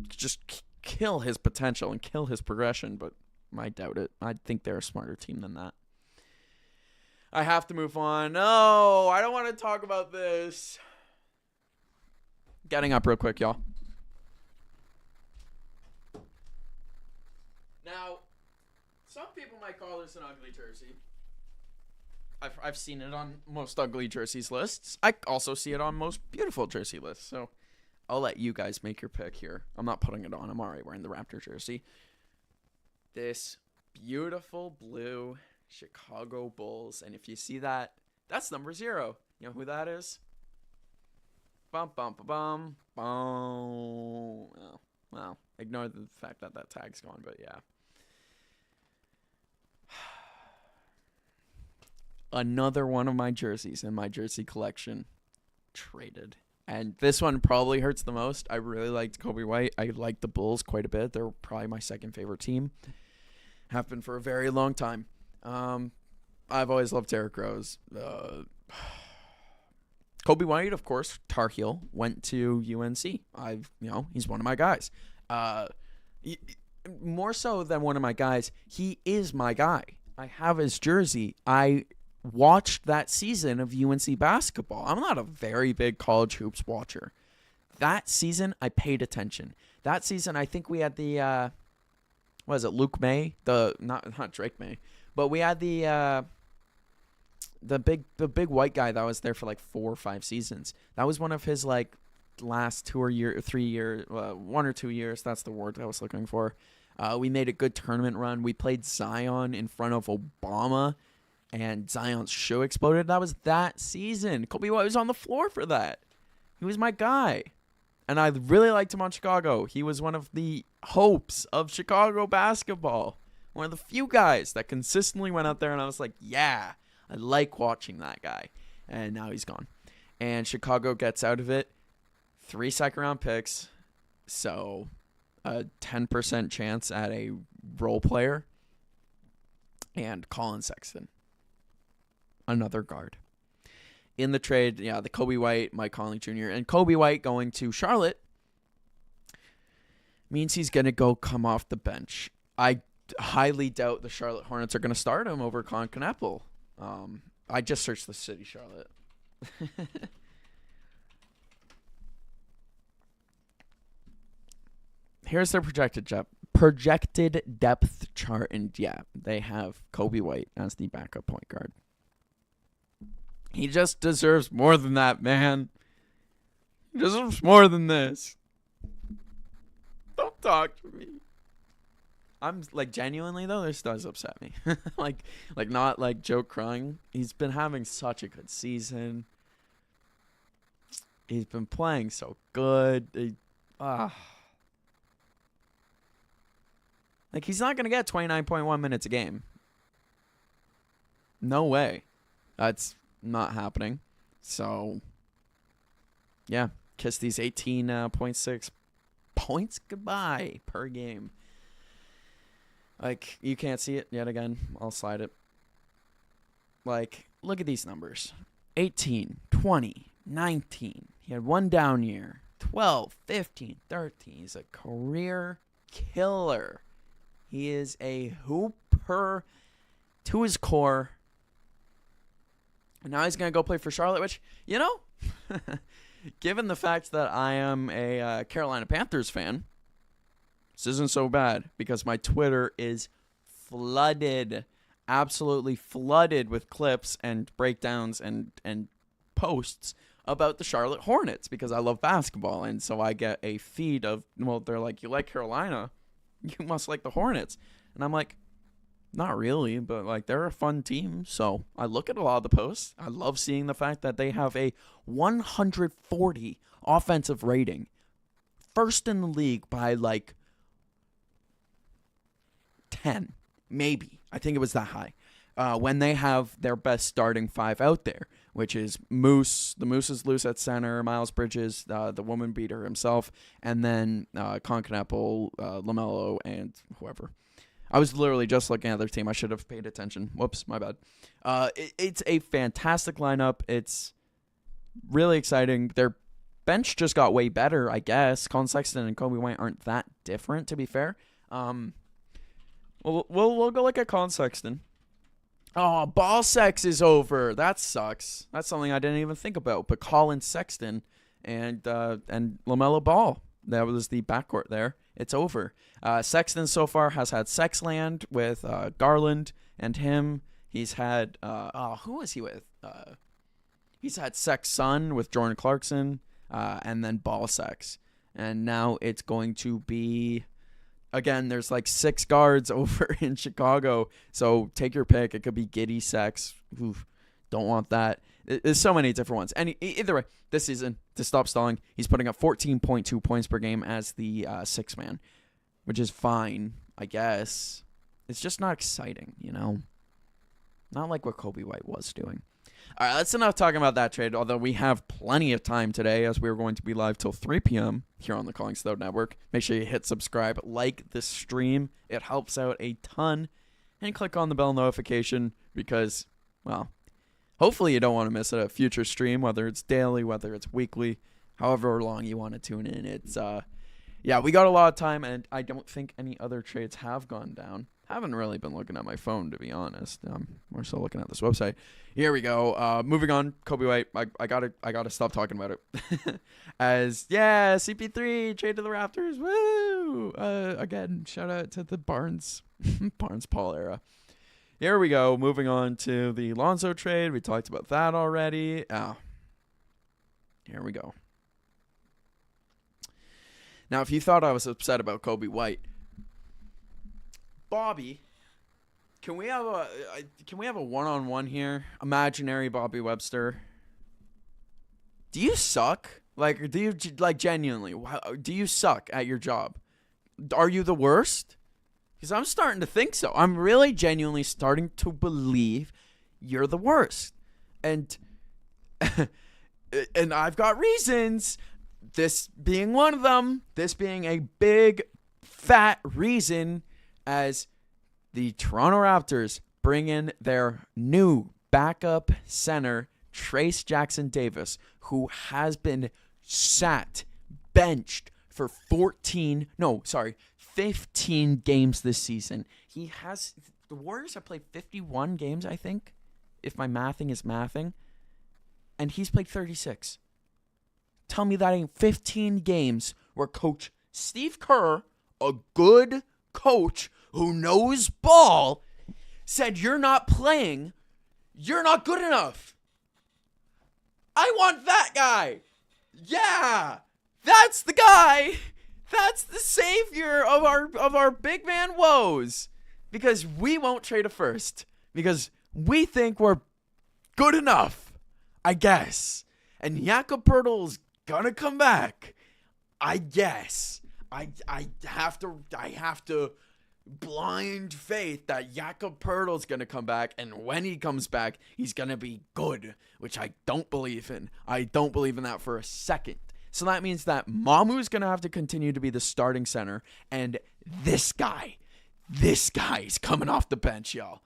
just kill his potential and kill his progression, but I doubt it. I think they're a smarter team than that. I have to move on. No, I don't want to talk about this. Getting up real quick, y'all. Now, some people might call this an ugly jersey. I've seen it on most ugly jerseys lists. I also see it on most beautiful jersey lists. So I'll let you guys make your pick here. I'm not putting it on. I'm already wearing the Raptor jersey. This beautiful blue Chicago Bulls. And if you see that, that's number 0. You know who that is? Bum, bum, bum, bum, bum. Oh, well, ignore the fact that that tag's gone, but yeah. Another one of my jerseys in my jersey collection traded. And this one probably hurts the most. I really liked Kobe White. I liked the Bulls quite a bit. They're probably my second favorite team. Have been for a very long time. I've always loved Derrick Rose. Kobe White, of course, Tar Heel, went to UNC. He's one of my guys. More so than one of my guys, he is my guy. I have his jersey. I watched that season of UNC basketball. I'm not a very big college hoops watcher. That season, I paid attention. That season, I think we had the, Luke May? Not Drake May, but we had the big white guy that was there for like 4 or 5 seasons. That was one of his like last 2 or 3 years, 1 or 2 years. That's the word I was looking for. We made a good tournament run. We played Zion in front of Obama, and Zion's shoe exploded. That was that season. Kobe White was on the floor for that. He was my guy. And I really liked him on Chicago. He was one of the hopes of Chicago basketball. One of the few guys that consistently went out there, and I was like, yeah, I like watching that guy. And now he's gone. And Chicago gets out of it. 3 second-round picks. So a 10% chance at a role player. And Colin Sexton. Another guard. In the trade, the Kobe White, Mike Conley Jr., and Kobe White going to Charlotte means he's going to go come off the bench. I highly doubt the Charlotte Hornets are going to start him over Colin Knappel. I just searched the city, Charlotte. Here's their projected depth chart, and they have Kobe White as the backup point guard. He just deserves more than that, man. He deserves more than this. Don't talk to me. I'm like, genuinely though, this does upset me. like not like joke crying. He's been having such a good season. He's been playing so good. Like he's not gonna get 29.1 minutes a game. No way. That's not happening. So, yeah, kiss these 18.6 points goodbye per game. Like, you can't see it yet again. I'll slide it. Like, look at these numbers. 18, 20, 19. He had 1 down year. 12, 15, 13. He's a career killer. He is a hooper to his core. And now he's going to go play for Charlotte, which, given the fact that I am a Carolina Panthers fan, this isn't so bad because my Twitter is flooded, absolutely flooded with clips and breakdowns and posts about the Charlotte Hornets because I love basketball. And so I get a feed of, they're like, you like Carolina? You must like the Hornets. And I'm like, not really, but like they're a fun team. So I look at a lot of the posts. I love seeing the fact that they have a 140 offensive rating. First in the league by like 10, maybe. I think it was that high. When they have their best starting 5 out there, which is Moose. The Moose is loose at center. Miles Bridges, the woman beater himself, and then Colin Knappel, LaMelo, and whoever. I was literally just looking at their team. I should have paid attention. Whoops, my bad. It's a fantastic lineup. It's really exciting. Their bench just got way better, I guess. Colin Sexton and Kobe White aren't that different, to be fair. We'll go look at Colin Sexton. Oh, ball sex is over. That sucks. That's something I didn't even think about. But Colin Sexton and LaMelo Ball, that was the backcourt there. It's over. Sexton so far has had Sexland with Garland and him. He's had who was he with? He's had Sex Son with Jordan Clarkson, and then Ball Sex. And now it's going to be, again, there's like 6 guards over in Chicago. So take your pick. It could be Giddy Sex. Oof, don't want that. There's so many different ones. And either way, this season, to stop stalling, he's putting up 14.2 points per game as the 6th man, which is fine, I guess. It's just not exciting, you know? Not like what Kobe White was doing. All right, that's enough talking about that trade, although we have plenty of time today as we're going to be live till 3 p.m. here on the CollingsThodeNetwork. Make sure you hit subscribe, like the stream. It helps out a ton. And click on the bell notification because, well, hopefully you don't want to miss a future stream, whether it's daily, whether it's weekly, however long you want to tune in. It's, yeah, we got a lot of time, and I don't think any other trades have gone down. Haven't really been looking at my phone, to be honest. We're still looking at this website. Here we go. Moving on. Kobe White. I gotta stop talking about it. As CP3 trade to the Raptors. Woo! Again, shout out to the Barnes Paul era. Here we go. Moving on to the Lonzo trade. We talked about that already. Here we go. Now, if you thought I was upset about Kobe White, Bobby, can we have a one-on-one here? Imaginary Bobby Webster. Do you suck? Like, do you genuinely? Do you suck at your job? Are you the worst? Because I'm starting to think so. I'm really genuinely starting to believe you're the worst, and and I've got reasons. This being one of them. This being a big, fat reason. As the Toronto Raptors bring in their new backup center, Trayce Jackson-Davis, who has been benched for 15 games this season. The Warriors have played 51 games, I think, if my mathing is mathing, and he's played 36. Tell me that ain't 15 games where Coach Steve Kerr, a good coach who knows ball, said, "You're not playing. You're not good enough." I want that guy. Yeah, that's the guy. That's the savior of our big man woes. Because we won't trade a first. Because we think we're good enough, I guess. And Jakob Poeltl's gonna come back, I guess. I have to blind faith that Jakob Poeltl's going to come back, and when he comes back, he's going to be good, which I don't believe in. I don't believe in that for a second. So that means that Mamu's going to have to continue to be the starting center, and this guy's coming off the bench, y'all.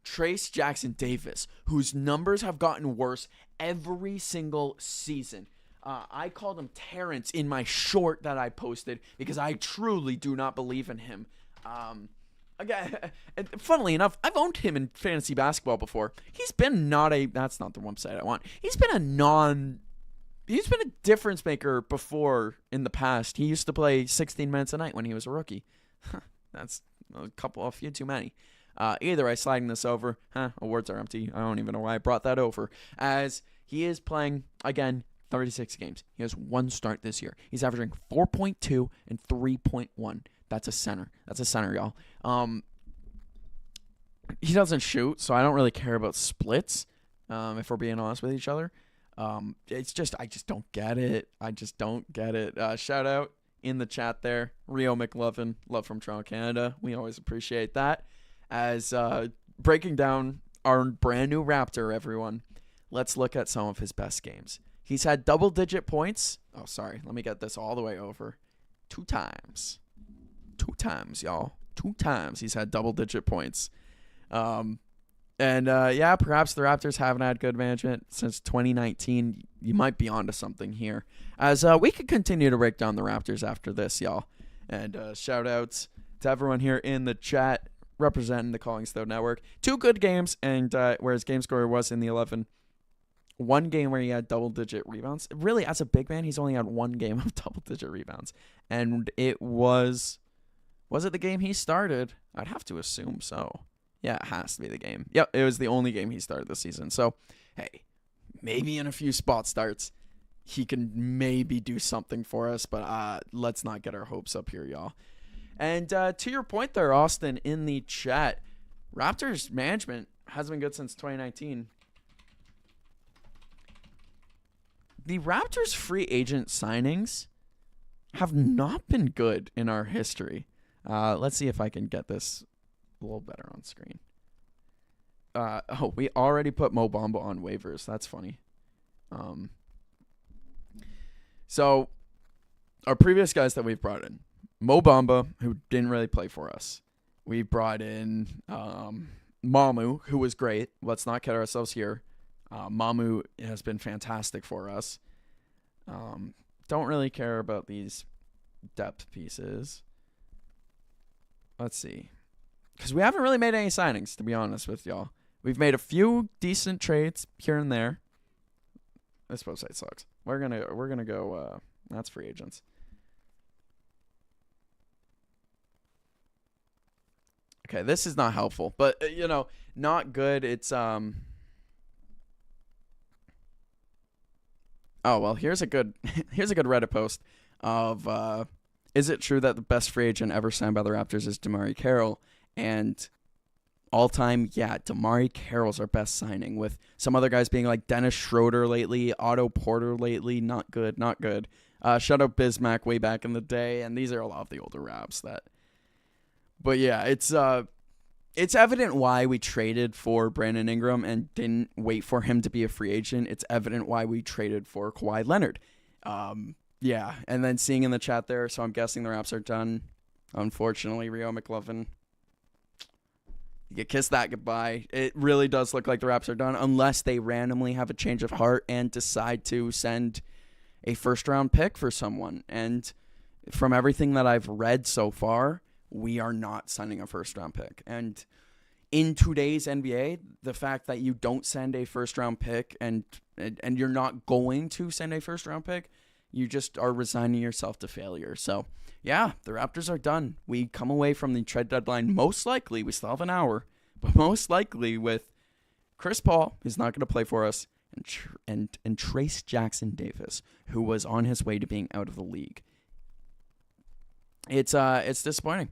Trayce Jackson-Davis, whose numbers have gotten worse every single season. I called him Terrence in my short that I posted because I truly do not believe in him. Again, funnily enough, I've owned him in fantasy basketball before. He's been that's not the website I want. He's been a difference maker before in the past. He used to play 16 minutes a night when he was a rookie. That's a few too many. Either way, sliding this over. Awards are empty. I don't even know why I brought that over. As he is playing, again, 36 games. He has 1 start this year. He's averaging 4.2 and 3.1. That's a center. That's a center, y'all. He doesn't shoot, so I don't really care about splits, if we're being honest with each other. It's just, I just don't get it. Shout out in the chat there, Rio McLovin, love from Toronto, Canada. We always appreciate that. As breaking down our brand new Raptor, everyone, let's look at some of his best games. He's had double-digit points. Oh, sorry. Let me get this all the way over. 2 times. 2 times, y'all. 2 times he's had double-digit points. Perhaps the Raptors haven't had good management since 2019. You might be onto something here. As we could continue to break down the Raptors after this, y'all. And shout-outs to everyone here in the chat representing the CollingsThodeNetwork. 2 good games, and whereas game scorer was in the 11. 1 game where he had double-digit rebounds. Really, as a big man, he's only had 1 game of double-digit rebounds. And it was it the game he started? I'd have to assume so. Yeah, it has to be the game. Yep, it was the only game he started this season. So, hey, maybe in a few spot starts, he can maybe do something for us. But let's not get our hopes up here, y'all. And to your point there, Austin, in the chat, Raptors management hasn't been good since 2019. The Raptors free agent signings have not been good in our history. Let's see if I can get this a little better on screen. We already put Mo Bamba on waivers. That's funny. So our previous guys that we've brought in, Mo Bamba, who didn't really play for us. We brought in Mamu, who was great. Let's not kid ourselves here. Mamu has been fantastic for us. Don't really care about these depth pieces. Let's see. Because we haven't really made any signings, to be honest with y'all. We've made a few decent trades here and there. This website sucks. We're gonna go. That's free agents. Okay, this is not helpful, but not good. It's Oh well, here's a good Reddit post of is it true that the best free agent ever signed by the Raptors is DeMarre Carroll? And all time, yeah, DeMarre Carroll's our best signing, with some other guys being like Dennis Schroeder lately, Otto Porter lately. Not good. Shut up Bismack way back in the day, and these are a lot of the older Raps that. But yeah, it's evident why we traded for Brandon Ingram and didn't wait for him to be a free agent. It's evident why we traded for Kawhi Leonard. Yeah, and then seeing in the chat there, so I'm guessing the Raps are done. Unfortunately, Rio McLovin, you kiss that goodbye. It really does look like the Raps are done, unless they randomly have a change of heart and decide to send a first-round pick for someone. And from everything that I've read so far, we are not sending a first-round pick. And in today's NBA, the fact that you don't send a first-round pick and you're not going to send a first-round pick, you just are resigning yourself to failure. So, yeah, the Raptors are done. We come away from the trade deadline most likely, we still have an hour, but most likely with Chris Paul, who's not going to play for us, and Trace Jackson Davis, who was on his way to being out of the league. It's disappointing.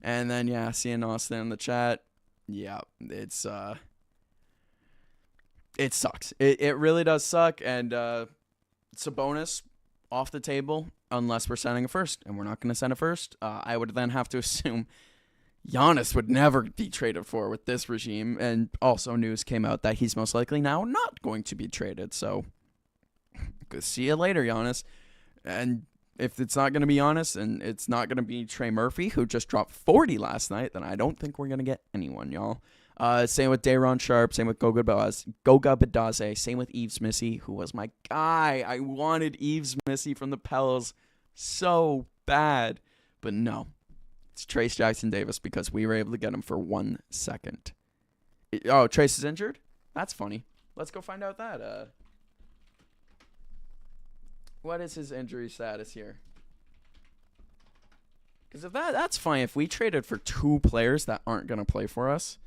And then, yeah, seeing Austin in the chat, yeah, it sucks. It really does suck, and Sabonis off the table unless we're sending a first, and we're not going to send a first. I would then have to assume Giannis would never be traded for with this regime, and also news came out that he's most likely now not going to be traded. So, see you later, Giannis. And if it's not going to be Giannis and it's not going to be Trey Murphy, who just dropped 40 last night, then I don't think we're going to get anyone, y'all. Same with Day'Ron Sharp, same with Goga Badaze, same with Yves Missy, who was my guy. I wanted Yves Missy from the Pels so bad. But no, it's Trace Jackson Davis because we were able to get him for 1 second. Trace is injured? That's funny. Let's go find out that. What is his injury status here? Because if that's fine. If we traded for 2 players that aren't going to play for us,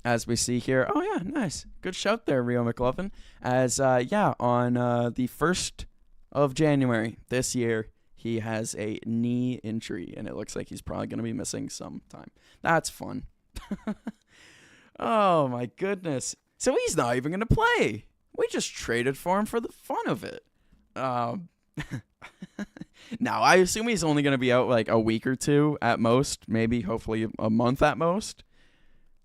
as we see here. Oh, yeah, nice. Good shout there, Rio McLovin. On the 1st of January this year, he has a knee injury, and it looks like he's probably going to be missing some time. That's fun. Oh, my goodness. So he's not even going to play. We just traded for him for the fun of it. Now, I assume he's only going to be out like a week or 2 at most, maybe hopefully a month at most.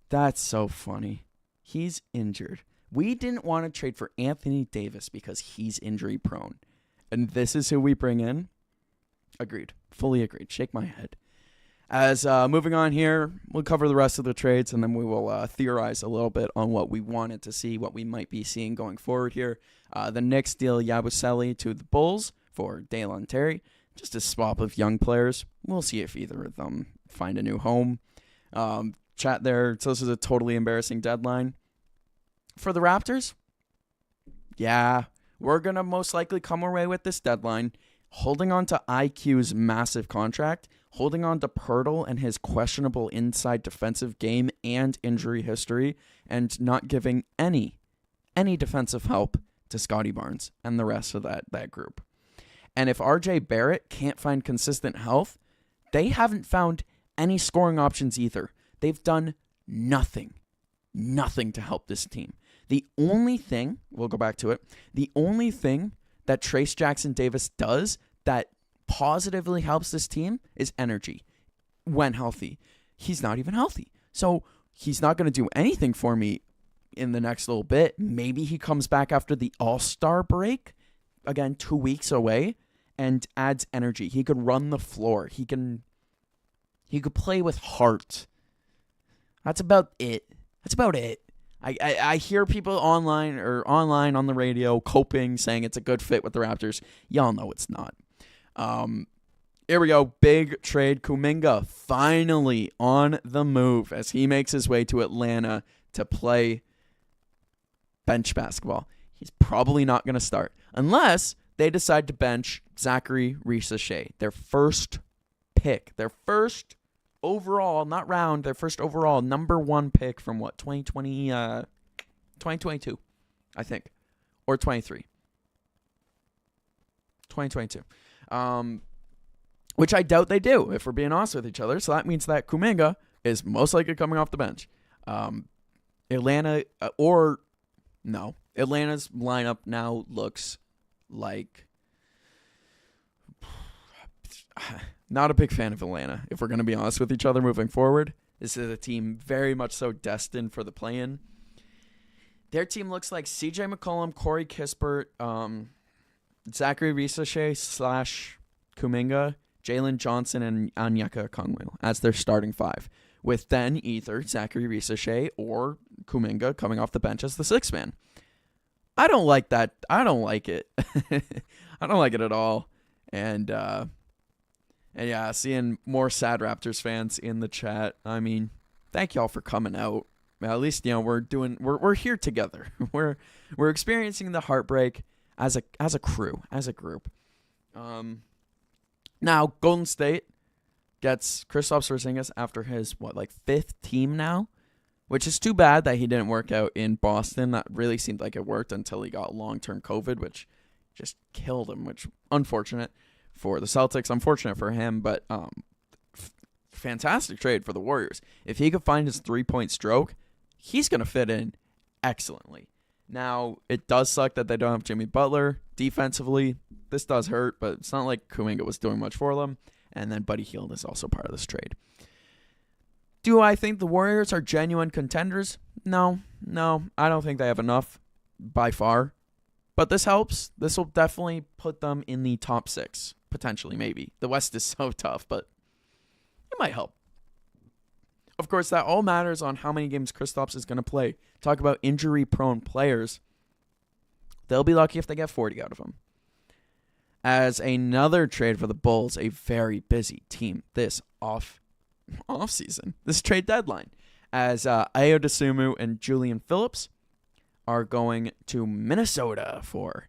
That's so funny. He's injured. We didn't want to trade for Anthony Davis because he's injury prone. And this is who we bring in? Agreed. Fully agreed. Shake my head. As moving on here, we'll cover the rest of the trades, and then we will theorize a little bit on what we wanted to see, what we might be seeing going forward here. The Knicks deal Yabusele to the Bulls for Dalen Terry. just a swap of young players. We'll see if either of them find a new home. Chat there. So this is a totally embarrassing deadline. For the Raptors, yeah, we're going to most likely come away with this deadline holding on to IQ's massive contract, holding on to Pirtle and his questionable inside defensive game and injury history, and not giving any defensive help to Scotty Barnes and the rest of that group. And if RJ Barrett can't find consistent health, they haven't found any scoring options either. They've done nothing to help this team. The only thing, we'll go back to it, the only thing that Trace Jackson Davis does that positively helps this team is energy when healthy. He's not even healthy. So he's not going to do anything for me in the next little bit. Maybe he comes back after the All-Star break, again, 2 weeks away, and adds energy. He could run the floor. He could play with heart. That's about it. I hear people online on the radio coping, saying it's a good fit with the Raptors. Y'all know it's not. Here we go. Big trade. Kuminga finally on the move as he makes his way to Atlanta to play bench basketball. He's probably not going to start unless they decide to bench Zachary Risacher, their first pick, their first overall, not round, their first overall number 1 pick from 2022, I think, or 2022. Which I doubt they do, if we're being honest with each other. So that means that Kuminga is most likely coming off the bench. Atlanta's lineup now looks like not a big fan of Atlanta, if we're going to be honest with each other moving forward. This is a team very much so destined for the play-in. Their team looks like CJ McCollum, Corey Kispert, Zachary Risacher / Kuminga, Jalen Johnson, and Onyeka Okongwu as their starting 5, with then either Zachary Risacher or Kuminga coming off the bench as the 6th man. I don't like that. I don't like it. I don't like it at all. And yeah, seeing more sad Raptors fans in the chat. I mean, thank y'all for coming out. At least, we're here together. We're experiencing the heartbreak as a crew, as a group. Now Golden State gets Kristaps Porzingis after his 5th team now, which is too bad that he didn't work out in Boston. That really seemed like it worked until he got long-term COVID, which just killed him, which unfortunate for the Celtics, unfortunate for him, but fantastic trade for the Warriors. If he could find his 3-point stroke, he's going to fit in excellently. Now, it does suck that they don't have Jimmy Butler. Defensively, this does hurt, but it's not like Kuminga was doing much for them. And then Buddy Hield is also part of this trade. Do I think the Warriors are genuine contenders? No, I don't think they have enough by far. But this helps. This will definitely put them in the top 6, potentially, maybe. The West is so tough, but it might help. Of course, that all matters on how many games Kristaps is going to play. Talk about injury-prone players. They'll be lucky if they get 40 out of them. As another trade for the Bulls, a very busy team this off-season, this trade deadline, as Ayo Dosunmu and Julian Phillips are going to Minnesota for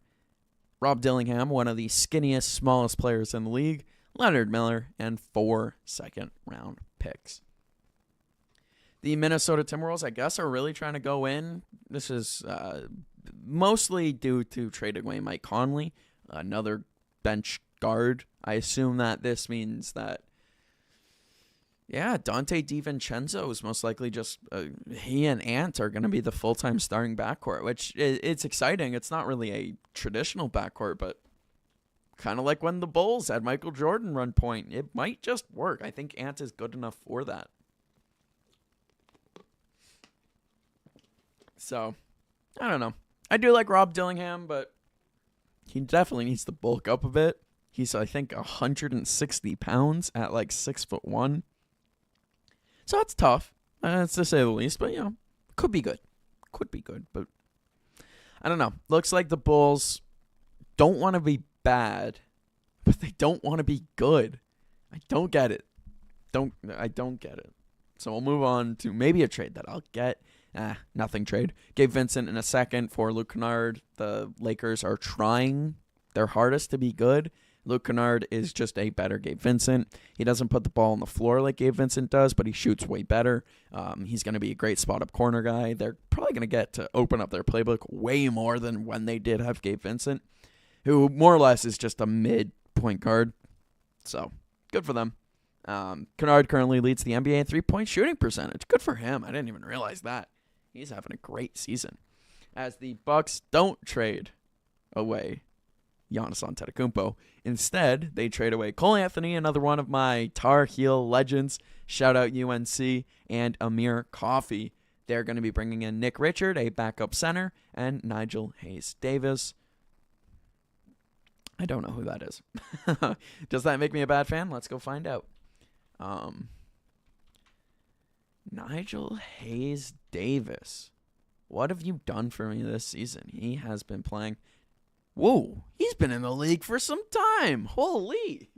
Rob Dillingham, one of the skinniest, smallest players in the league, Leonard Miller, and 4 second-round picks. The Minnesota Timberwolves, I guess, are really trying to go in. This is mostly due to trading away Mike Conley, another bench guard. I assume that this means that, Dante DiVincenzo is most likely just he and Ant are going to be the full-time starting backcourt, which it's exciting. It's not really a traditional backcourt, but kind of like when the Bulls had Michael Jordan run point. It might just work. I think Ant is good enough for that. So, I don't know. I do like Rob Dillingham, but he definitely needs to bulk up a bit. He's, I think, 160 pounds at 6'1". So it's tough, to say the least, but, could be good. But I don't know. Looks like the Bulls don't want to be bad, but they don't want to be good. I don't get it. I don't get it. So we'll move on to maybe a trade that I'll get. Nothing trade. Gabe Vincent in a second for Luke Kennard. The Lakers are trying their hardest to be good. Luke Kennard is just a better Gabe Vincent. He doesn't put the ball on the floor like Gabe Vincent does, but he shoots way better. He's going to be a great spot-up corner guy. They're probably going to get to open up their playbook way more than when they did have Gabe Vincent, who more or less is just a mid-point guard. So, good for them. Kennard currently leads the NBA in three-point shooting percentage. Good for him. I didn't even realize that. He's having a great season. As the Bucks don't trade away Giannis Antetokounmpo. Instead, they trade away Cole Anthony, another one of my Tar Heel legends. Shout out UNC, and Amir Coffey. They're going to be bringing in Nick Richard, a backup center, and Nigel Hayes-Davis. I don't know who that is. Does that make me a bad fan? Let's go find out. Nigel Hayes-Davis. What have you done for me this season? He has been playing. Whoa, he's been in the league for some time. Holy.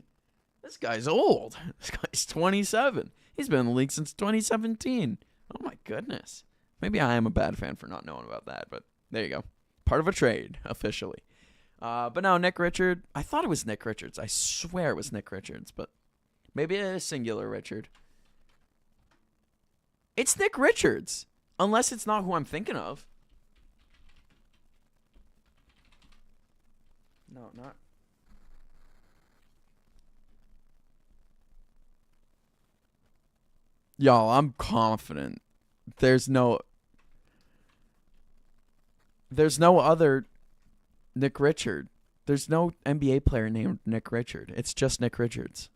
This guy's old. This guy's 27. He's been in the league since 2017. Oh, my goodness. Maybe I am a bad fan for not knowing about that, but there you go. Part of a trade, officially. But now Nick Richard. I thought it was Nick Richards. I swear it was Nick Richards, but maybe it is singular Richard. It's Nick Richards, unless it's not who I'm thinking of. No, not. Y'all, I'm confident. There's no other Nick Richard. There's no NBA player named Nick Richard. It's just Nick Richards.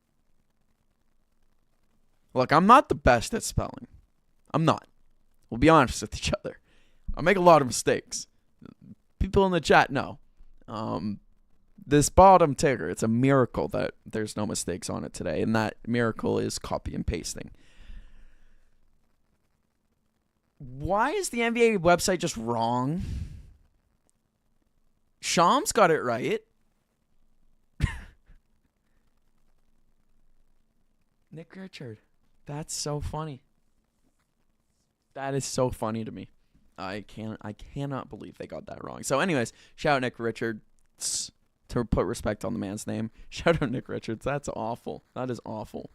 Look, I'm not the best at spelling. I'm not. We'll be honest with each other. I make a lot of mistakes. People in the chat know. This bottom ticker, it's a miracle that there's no mistakes on it today, and that miracle is copy and pasting. Why is the NBA website just wrong? Shams got it right. Nick Richard. That's so funny. That is so funny to me. I cannot believe they got that wrong. So anyways, shout out Nick Richards. To put respect on the man's name. Shout out Nick Richards. That's awful. That is awful.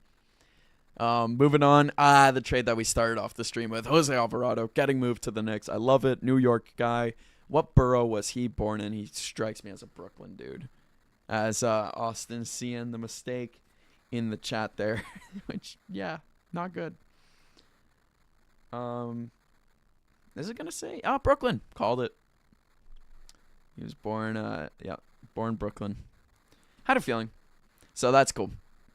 Moving on. The trade that we started off the stream with. Jose Alvarado getting moved to the Knicks. I love it. New York guy. What borough was he born in? He strikes me as a Brooklyn dude. As Austin seeing the mistake in the chat there. Which, yeah, not good. Is it going to say? Brooklyn. Called it. He was born, born Brooklyn. Had a feeling. So that's cool.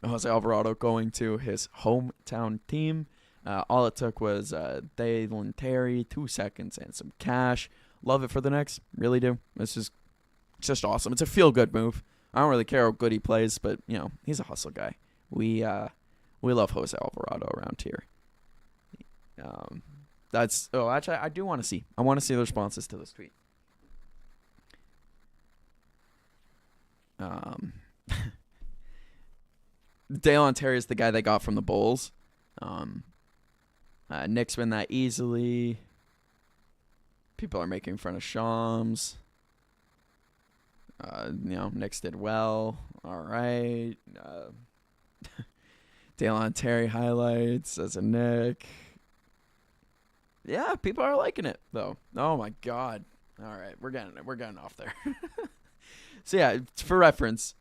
Jose Alvarado going to his hometown team. All it took was Dalen Terry, 2 seconds, and some cash. Love it for the Knicks. Really do. It's just awesome. It's a feel-good move. I don't really care how good he plays, but, he's a hustle guy. We love Jose Alvarado around here. Actually, I do want to see. I want to see the responses to this tweet. Dalen Terry is the guy they got from the Bulls. Knicks win that easily. People are making fun of Shams. Knicks did well. All right. Dalen Terry highlights as a Knick. Yeah, people are liking it though. Oh my God. All right, we're getting off there. So yeah, for reference,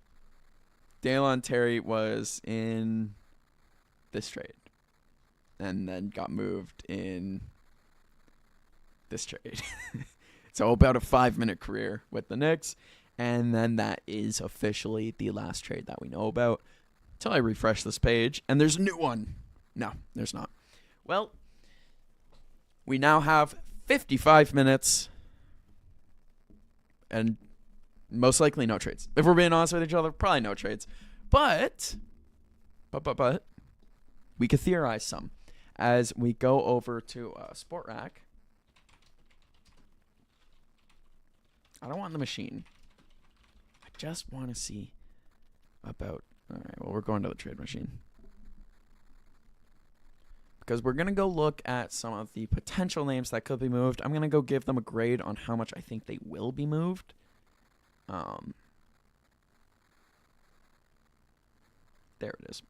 Dalen Terry was in this trade, and then got moved in this trade. So about a 5-minute career with the Knicks, and then that is officially the last trade that we know about. Until I refresh this page, and there's a new one. No, there's not. Well, we now have 55 minutes, and most likely no trades. If we're being honest with each other, probably no trades. But we could theorize some as we go over to Sport Rack. I don't want the machine. I just want to see about. All right, well, we're going to the trade machine. Because we're going to go look at some of the potential names that could be moved. I'm going to go give them a grade on how much I think they will be moved. There it is.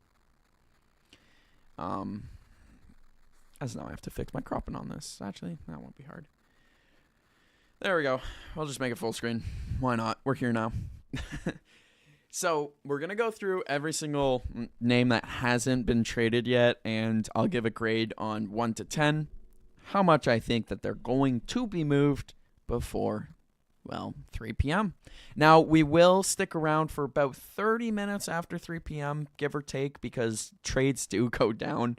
As now I have to fix my cropping on this. Actually, that won't be hard. There we go. I'll just make it full screen. Why not? We're here now. So we're going to go through every single name that hasn't been traded yet, and I'll give a grade on 1 to 10, how much I think that they're going to be moved before, well, 3 p.m. Now, we will stick around for about 30 minutes after 3 p.m., give or take, because trades do go down,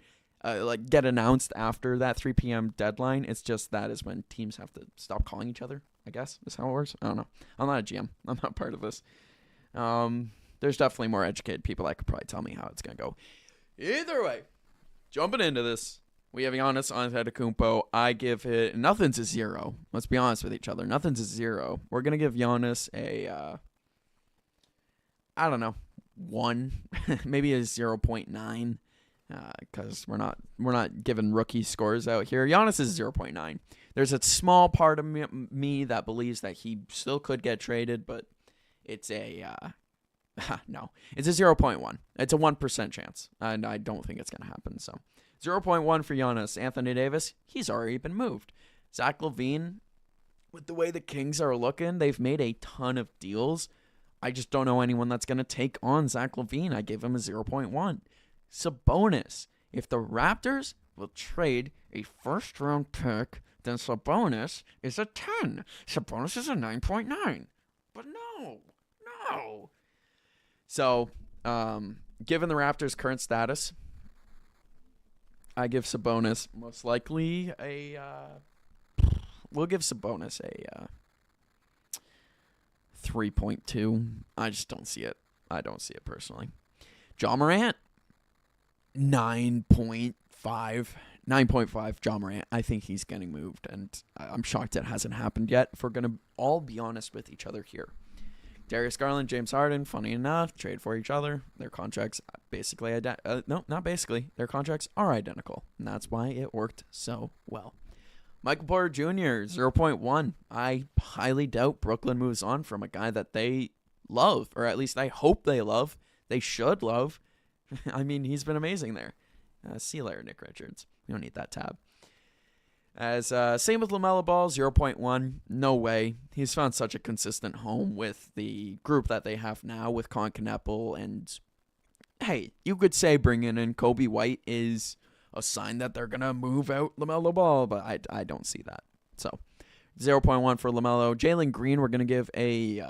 get announced after that 3 p.m. deadline. It's just that is when teams have to stop calling each other, I guess, is how it works. I don't know. I'm not a GM. I'm not part of this. There's definitely more educated people that could probably tell me how it's going to go. Either way, jumping into this, we have Giannis Antetokounmpo. I give it, nothing's a 0. Let's be honest with each other. Nothing's a 0. We're going to give Giannis a, I don't know, 1, maybe a 0.9, because we're not giving rookie scores out here. Giannis is 0.9. There's a small part of me that believes that he still could get traded, but it's a no. It's a 0.1. It's a 1% chance, and I don't think it's going to happen. So 0.1 for Giannis. Anthony Davis, he's already been moved. Zach LaVine, with the way the Kings are looking, they've made a ton of deals. I just don't know anyone that's going to take on Zach LaVine. I give him a 0.1. Sabonis, if the Raptors will trade a first-round pick, then Sabonis is a 10. Sabonis is a 9.9. But no. So, given the Raptors' current status, I give Sabonis most likely we'll give Sabonis a 3.2. I just don't see it. I don't see it personally. Ja Morant, 9.5. 9.5, Ja Morant. I think he's getting moved, and I'm shocked it hasn't happened yet, if we're going to all be honest with each other here. Darius Garland, James Harden, funny enough, trade for each other. Their contracts basically not basically. Their contracts are identical, and that's why it worked so well. Michael Porter Jr., 0.1. I highly doubt Brooklyn moves on from a guy that they love, or at least I hope they love. They should love. I mean, he's been amazing there. See you later, Nick Richards. You don't need that tab. As same with LaMelo Ball, 0.1. No way. He's found such a consistent home with the group that they have now with Con Kneppel. And, hey, you could say bringing in Kobe White is a sign that they're going to move out LaMelo Ball, but I don't see that. So, 0.1 for LaMelo. Jalen Green, we're going to give him a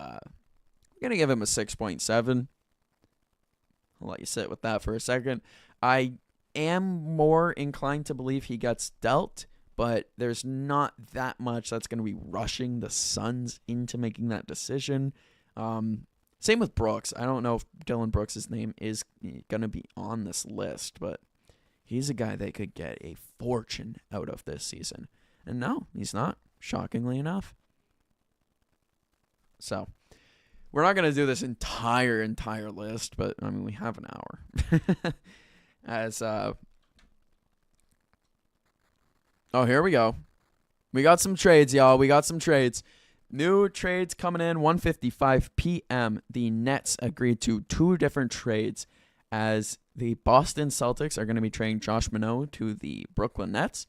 6.7. I'll let you sit with that for a second. I am more inclined to believe he gets dealt, but there's not that much that's going to be rushing the Suns into making that decision. Same with Brooks. I don't know if Dylan Brooks' name is going to be on this list, but he's a guy they could get a fortune out of this season. And no, he's not, shockingly enough. So, we're not going to do this entire list, but, I mean, we have an hour. Here we go. We got some trades, y'all. We got some trades. New trades coming in, 1:55 p.m. The Nets agreed to 2 different trades as the Boston Celtics are going to be trading Josh Minot to the Brooklyn Nets,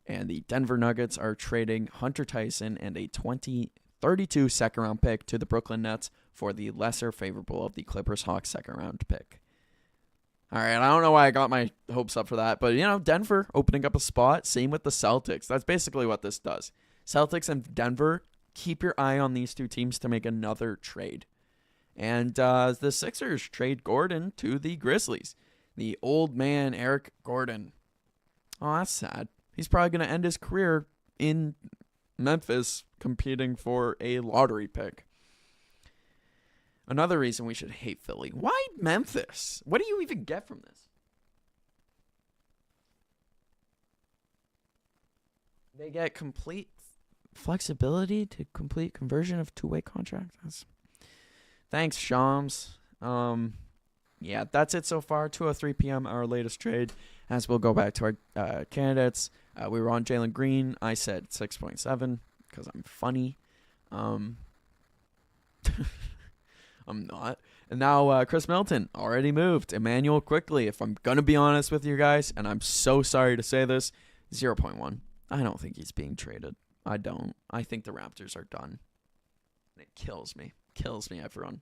and the Denver Nuggets are trading Hunter Tyson and a 2032 second-round pick to the Brooklyn Nets for the lesser favorable of the Clippers-Hawks second-round pick. All right, I don't know why I got my hopes up for that, but, Denver opening up a spot. Same with the Celtics. That's basically what this does. Celtics and Denver, keep your eye on these 2 teams to make another trade. And the Sixers trade Gordon to the Grizzlies. The old man, Eric Gordon. Oh, that's sad. He's probably going to end his career in Memphis competing for a lottery pick. Another reason we should hate Philly. Why Memphis? What do you even get from this? They get complete flexibility to complete conversion of 2-way contracts. Thanks, Shams. Yeah, that's it so far. 2:03 p.m. our latest trade. As we'll go back to our candidates. We were on Jalen Green. I said 6.7 because I'm funny. I'm not. And now Chris Middleton already moved. Emmanuel quickly. If I'm going to be honest with you guys, and I'm so sorry to say this, 0.1. I don't think he's being traded. I don't. I think the Raptors are done. It kills me. Kills me, everyone.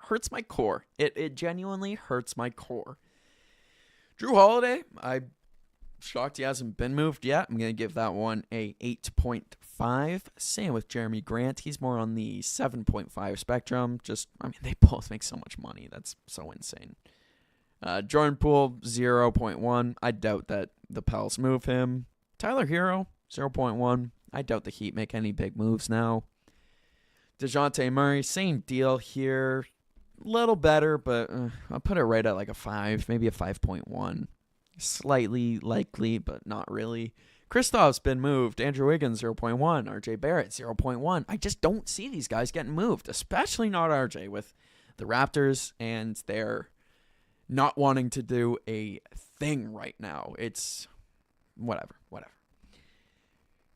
Hurts my core. It genuinely hurts my core. Drew Holiday, I'm shocked he hasn't been moved yet. I'm going to give that one a 8.5. Same with Jeremy Grant. He's more on the 7.5 spectrum. They both make so much money. That's so insane. Jordan Poole, 0.1. I doubt that the Pels move him. Tyler Hero, 0.1. I doubt the Heat make any big moves now. DeJounte Murray, same deal here. Little better, but I'll put it right at like a 5, maybe a 5.1. Slightly likely, but not really. Kristaps been moved. Andrew Wiggins, 0.1. RJ Barrett, 0.1. I just don't see these guys getting moved, especially not RJ with the Raptors and their not wanting to do a thing right now. It's whatever.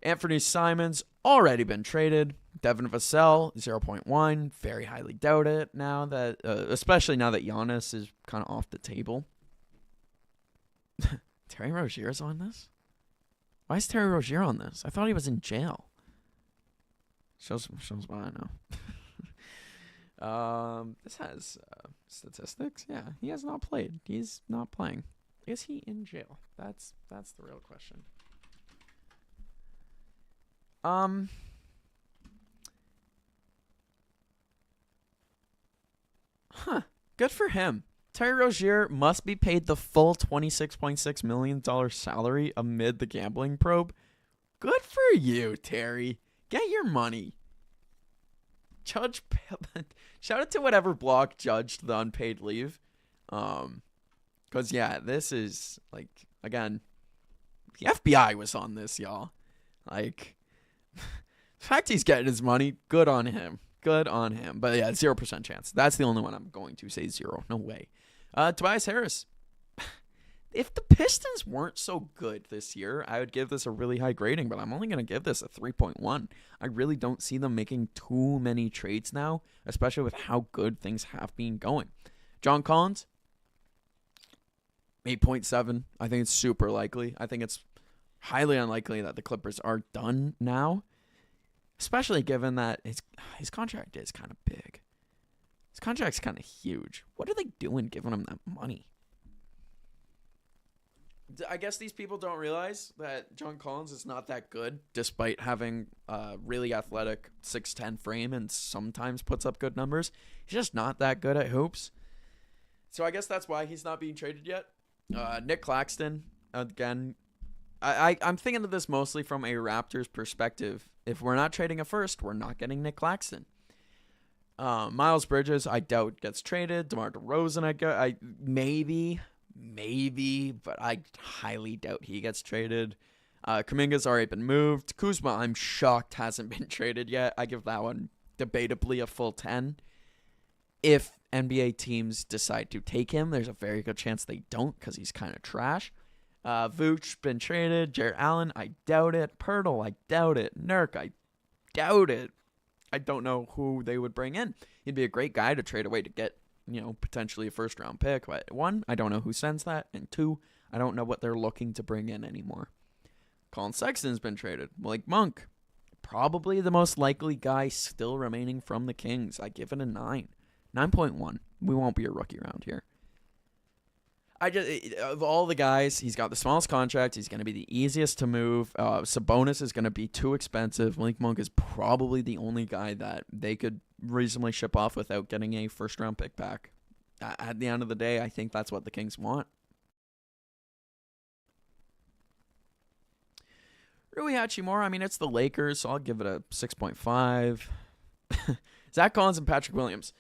Anthony Simons, already been traded. Devin Vassell, 0.1. Very highly doubt it now that, especially now that Giannis is kind of off the table. Terry Rozier's on this? Why is Terry Rozier on this? I thought he was in jail. Shows what I know. This has statistics. Yeah, he has not played. He's not playing. Is he in jail? That's the real question. Good for him. Terry Rozier must be paid the full $26.6 million salary amid the gambling probe. Good for you, Terry. Get your money. Shout out to whatever block judged the unpaid leave. Because, yeah, this is, like, again, the FBI was on this, y'all. Like, the fact he's getting his money, good on him. Good on him. But, yeah, 0% chance. That's the only one I'm going to say 0. No way. Tobias Harris. If the Pistons weren't so good this year, I would give this a really high grading, but I'm only going to give this a 3.1. I really don't see them making too many trades now, especially with how good things have been going. John Collins, 8.7. I think it's super likely. I think it's highly unlikely that the Clippers are done now, especially given that his contract is kind of big. His contract's kind of huge. What are they doing giving him that money? I guess these people don't realize that John Collins is not that good, despite having a really athletic 6'10 frame and sometimes puts up good numbers. He's just not that good at hoops. So I guess that's why he's not being traded yet. Nick Claxton, again, I'm thinking of this mostly from a Raptors perspective. If we're not trading a first, we're not getting Nick Claxton. Miles Bridges, I doubt gets traded. DeMar DeRozan, I maybe, but I highly doubt he gets traded. Kuminga's already been moved. Kuzma, I'm shocked hasn't been traded yet. I give that one debatably a full 10. If NBA teams decide to take him, there's a very good chance they don't because he's kind of trash. Vooch been traded. Jarrett Allen, I doubt it. Pirtle, I doubt it. Nurk, I doubt it. I don't know who they would bring in. He'd be a great guy to trade away to get, potentially a first-round pick. But 1, I don't know who sends that. And 2, I don't know what they're looking to bring in anymore. Colin Sexton's been traded. Malik Monk, probably the most likely guy still remaining from the Kings. I give it a 9. 9.1. We won't be a rookie around here. Of all the guys, he's got the smallest contract. He's going to be the easiest to move. Sabonis is going to be too expensive. Malik Monk is probably the only guy that they could reasonably ship off without getting a first-round pick back. At the end of the day, I think that's what the Kings want. Rui Hachimura, it's the Lakers, so I'll give it a 6.5. Zach Collins and Patrick Williams.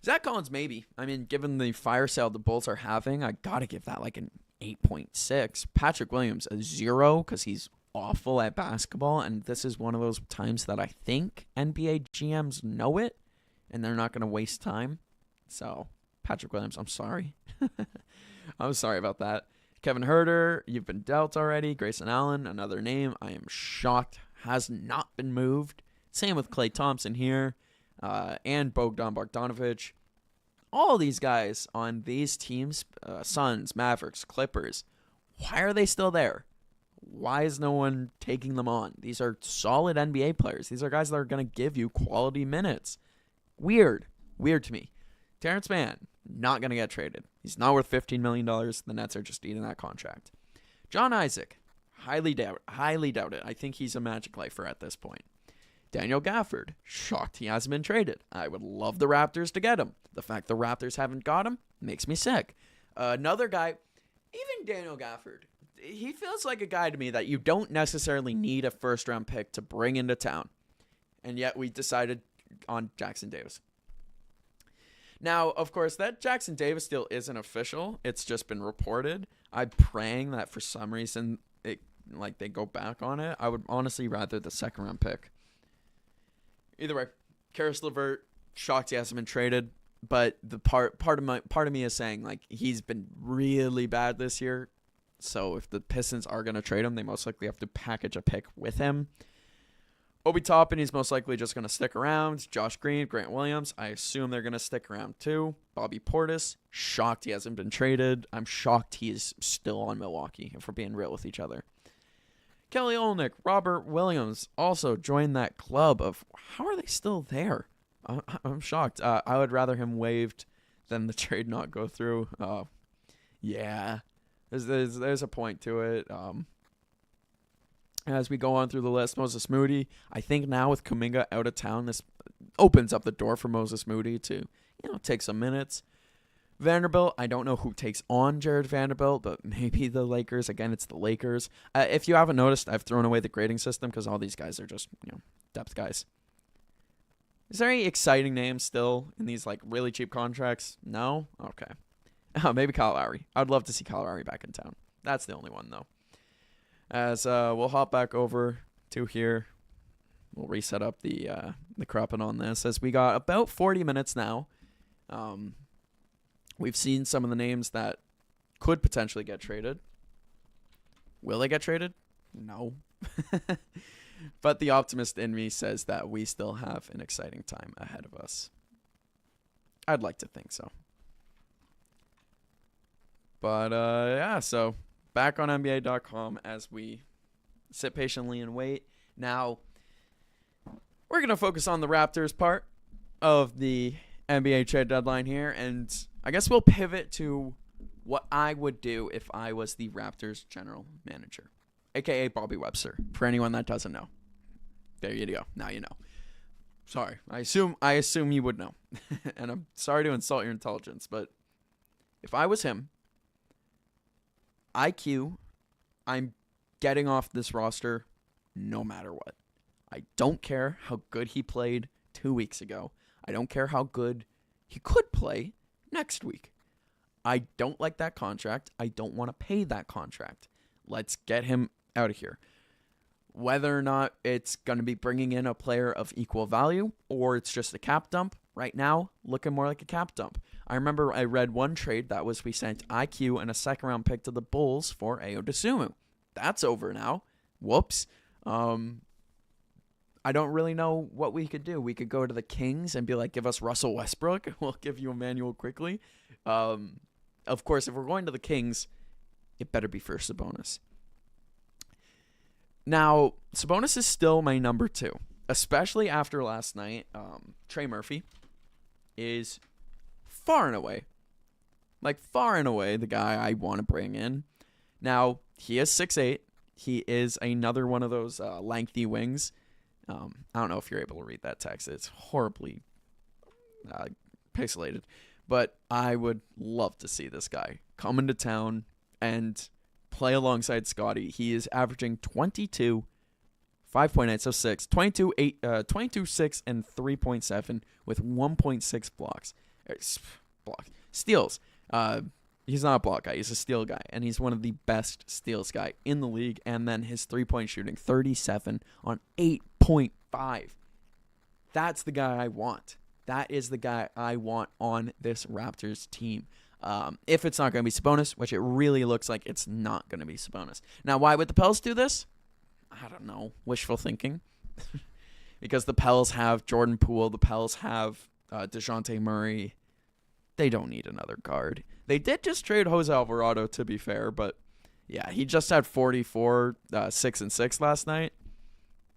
Zach Collins, maybe. Given the fire sale the Bulls are having, I got to give that like an 8.6. Patrick Williams, a 0, because he's awful at basketball, and this is one of those times that I think NBA GMs know it, and they're not going to waste time. So, Patrick Williams, I'm sorry. I'm sorry about that. Kevin Herter, you've been dealt already. Grayson Allen, another name. I am shocked. Has not been moved. Same with Klay Thompson here. And Bogdan Bogdanovic. All these guys on these teams, Suns, Mavericks, Clippers, why are they still there? Why is no one taking them on? These are solid NBA players. These are guys that are going to give you quality minutes. Weird to me. Terrence Mann, not going to get traded. He's not worth $15 million. The Nets are just eating that contract. John Isaac, highly doubt it. I think he's a Magic lifer at this point. Daniel Gafford, shocked he hasn't been traded. I would love the Raptors to get him. The fact the Raptors haven't got him makes me sick. Another guy, even Daniel Gafford, he feels like a guy to me that you don't necessarily need a first-round pick to bring into town. And yet we decided on Jackson Davis. Now, of course, that Jackson Davis deal isn't official. It's just been reported. I'm praying that for some reason they go back on it. I would honestly rather the second-round pick. Either way, Karis LeVert, shocked he hasn't been traded, but the part of me is saying like he's been really bad this year. So if the Pistons are going to trade him, they most likely have to package a pick with him. Obi Toppin, he's most likely just going to stick around. Josh Green, Grant Williams, I assume they're going to stick around too. Bobby Portis, shocked he hasn't been traded. I'm shocked he is still on Milwaukee, if we're being real with each other. Kelly Olynyk, Robert Williams also joined that club of how are they still there? I'm shocked. I would rather him waived than the trade not go through. Yeah, there's a point to it. As we go on through the list, Moses Moody, I think now with Kuminga out of town, this opens up the door for Moses Moody to take some minutes. Vanderbilt, I don't know who takes on Jared Vanderbilt, but maybe the Lakers. Again, it's the Lakers. If you haven't noticed, I've thrown away the grading system because all these guys are just, depth guys. Is there any exciting names still in these really cheap contracts? No? Okay. Maybe Kyle Lowry. I'd love to see Kyle Lowry back in town. That's the only one, though. As we'll hop back over to here. We'll reset up the cropping on this as we got about 40 minutes now. We've seen some of the names that could potentially get traded. Will they get traded? No. But the optimist in me says that we still have an exciting time ahead of us. I'd like to think so. But, yeah, so back on NBA.com as we sit patiently and wait. Now, we're going to focus on the Raptors part of the NBA trade deadline here, and I guess we'll pivot to what I would do if I was the Raptors general manager, a.k.a. Bobby Webster, for anyone that doesn't know. There you go. Now you know. Sorry. I assume you would know. And I'm sorry to insult your intelligence, but if I was him, IQ, I'm getting off this roster no matter what. I don't care how good he played 2 weeks ago. I don't care how good he could play next week. I don't like that contract. I don't want to pay that contract. Let's get him out of here. Whether or not it's going to be bringing in a player of equal value or it's just a cap dump, right now, looking more like a cap dump. I remember I read one trade that was we sent IQ and a second-round pick to the Bulls for Ayo Dosunmu. That's over now. Whoops. I don't really know what we could do. We could go to the Kings and be like, give us Russell Westbrook. We'll give you Emmanuel quickly. Of course, if we're going to the Kings, it better be for Sabonis. Now, Sabonis is still my number 2, especially after last night. Trey Murphy is far and away the guy I want to bring in. Now, he is 6'8". He is another one of those lengthy wings. I don't know if you're able to read that text. It's horribly pixelated. But I would love to see this guy come into town and play alongside Scotty. He is averaging 22, 5.8, so 6, 22, 22, 6, and 3.7 with 1.6 blocks. Steals. He's not a block guy. He's a steal guy, and he's one of the best steals guy in the league. And then his three-point shooting, 37 on 8.5. That's the guy I want. That is the guy I want on this Raptors team. If it's not going to be Sabonis, which it really looks like it's not going to be Sabonis. Now, why would the Pels do this? I don't know. Wishful thinking. Because the Pels have Jordan Poole. The Pels have DeJounte Murray. They don't need another guard. They did just trade Jose Alvarado, to be fair. But, yeah, he just had 44, 6-6 last night.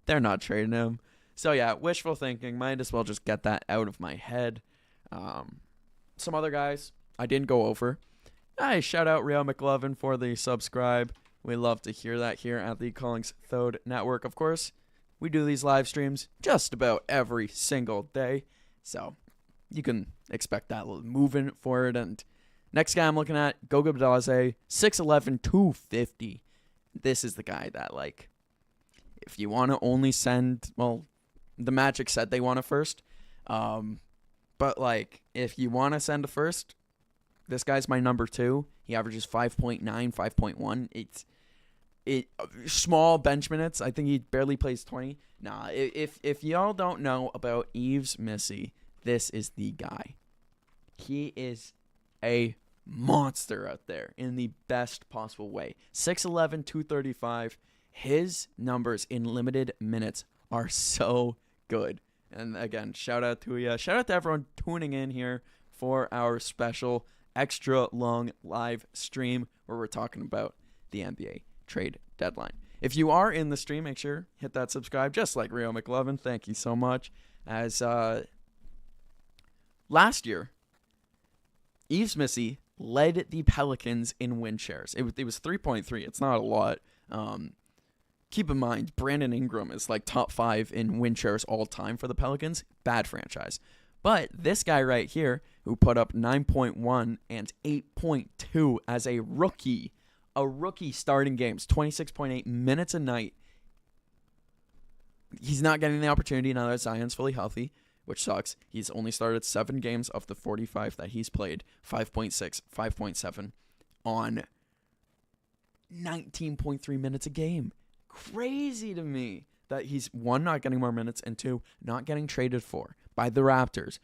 They're not trading him. So, yeah, wishful thinking. Might as well just get that out of my head. Some other guys I didn't go over. Hey, shout out Real McLovin for the subscribe. We love to hear that here at the CollingsThodeNetwork. Of course, we do these live streams just about every single day. So you can expect that moving forward. And next guy I'm looking at, Goga Bitadze, 6'11", 250. This is the guy that, like, if you want to only send, well, the Magic said they want a first. But, like, if you want to send a first, this guy's my number 2. He averages 5.9, 5.1. It's small bench minutes. I think he barely plays 20. Nah, if y'all don't know about Yves Missy, this is the guy. He is a monster out there in the best possible way. 6'11", 235. His numbers in limited minutes are so good. And again, shout out to you. Shout out to everyone tuning in here for our special extra long live stream where we're talking about the NBA trade deadline. If you are in the stream, make sure hit that subscribe, just like Rio McLovin. Thank you so much. As last year, Yves Missy led the Pelicans in win shares. It was 3.3. It's not a lot. Keep in mind, Brandon Ingram is like top 5 in win shares all time for the Pelicans. Bad franchise. But this guy right here, who put up 9.1 and 8.2 as a rookie starting games, 26.8 minutes a night. He's not getting the opportunity now that Zion's fully healthy, which sucks. He's only started 7 games of the 45 that he's played, 5.6, 5.7 on 19.3 minutes a game. Crazy to me that he's, 1, not getting more minutes, and 2, not getting traded for by the Raptors.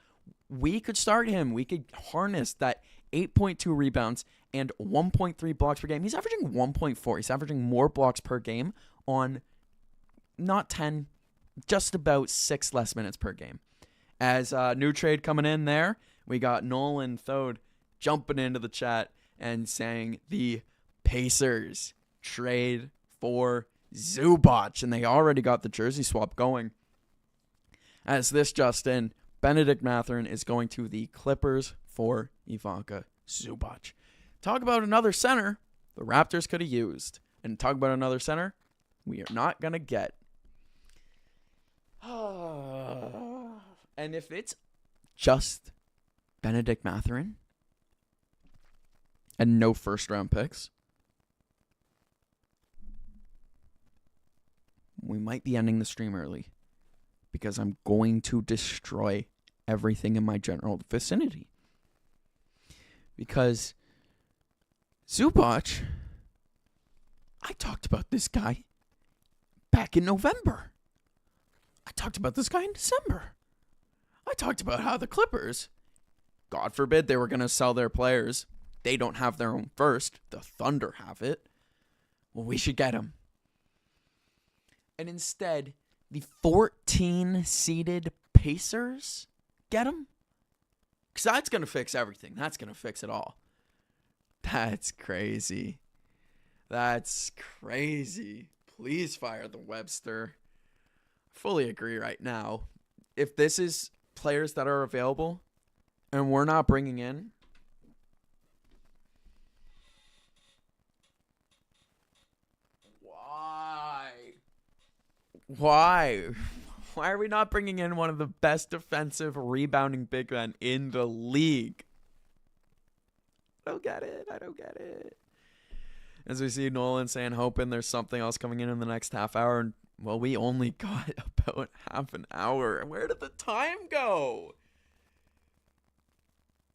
We could start him. We could harness that 8.2 rebounds and 1.3 blocks per game. He's averaging 1.4. He's averaging more blocks per game on not 10, just about 6 less minutes per game. As new trade coming in there, we got Nolan Thode jumping into the chat and saying the Pacers trade for Zubac, and they already got the jersey swap going. As this just in, Benedict Mathurin is going to the Clippers for Ivica Zubac. Talk about another center the Raptors could have used. And talk about another center we are not going to get. And if it's just Benedict Mathurin and no first-round picks, we might be ending the stream early because I'm going to destroy everything in my general vicinity. Because Zubac, I talked about this guy back in November. I talked about this guy in December. I talked about how the Clippers, God forbid they were going to sell their players. They don't have their own first. The Thunder have it. Well, we should get him. And instead, the 14-seeded Pacers get him? Because that's going to fix everything. That's going to fix it all. That's crazy. That's crazy. Please fire the Webster. Fully agree right now. If this is players that are available and we're not bringing in, Why? Why are we not bringing in one of the best defensive rebounding big men in the league? I don't get it. As we see Nolan saying, hoping there's something else coming in the next half hour. And, well, we only got about half an hour. Where did the time go?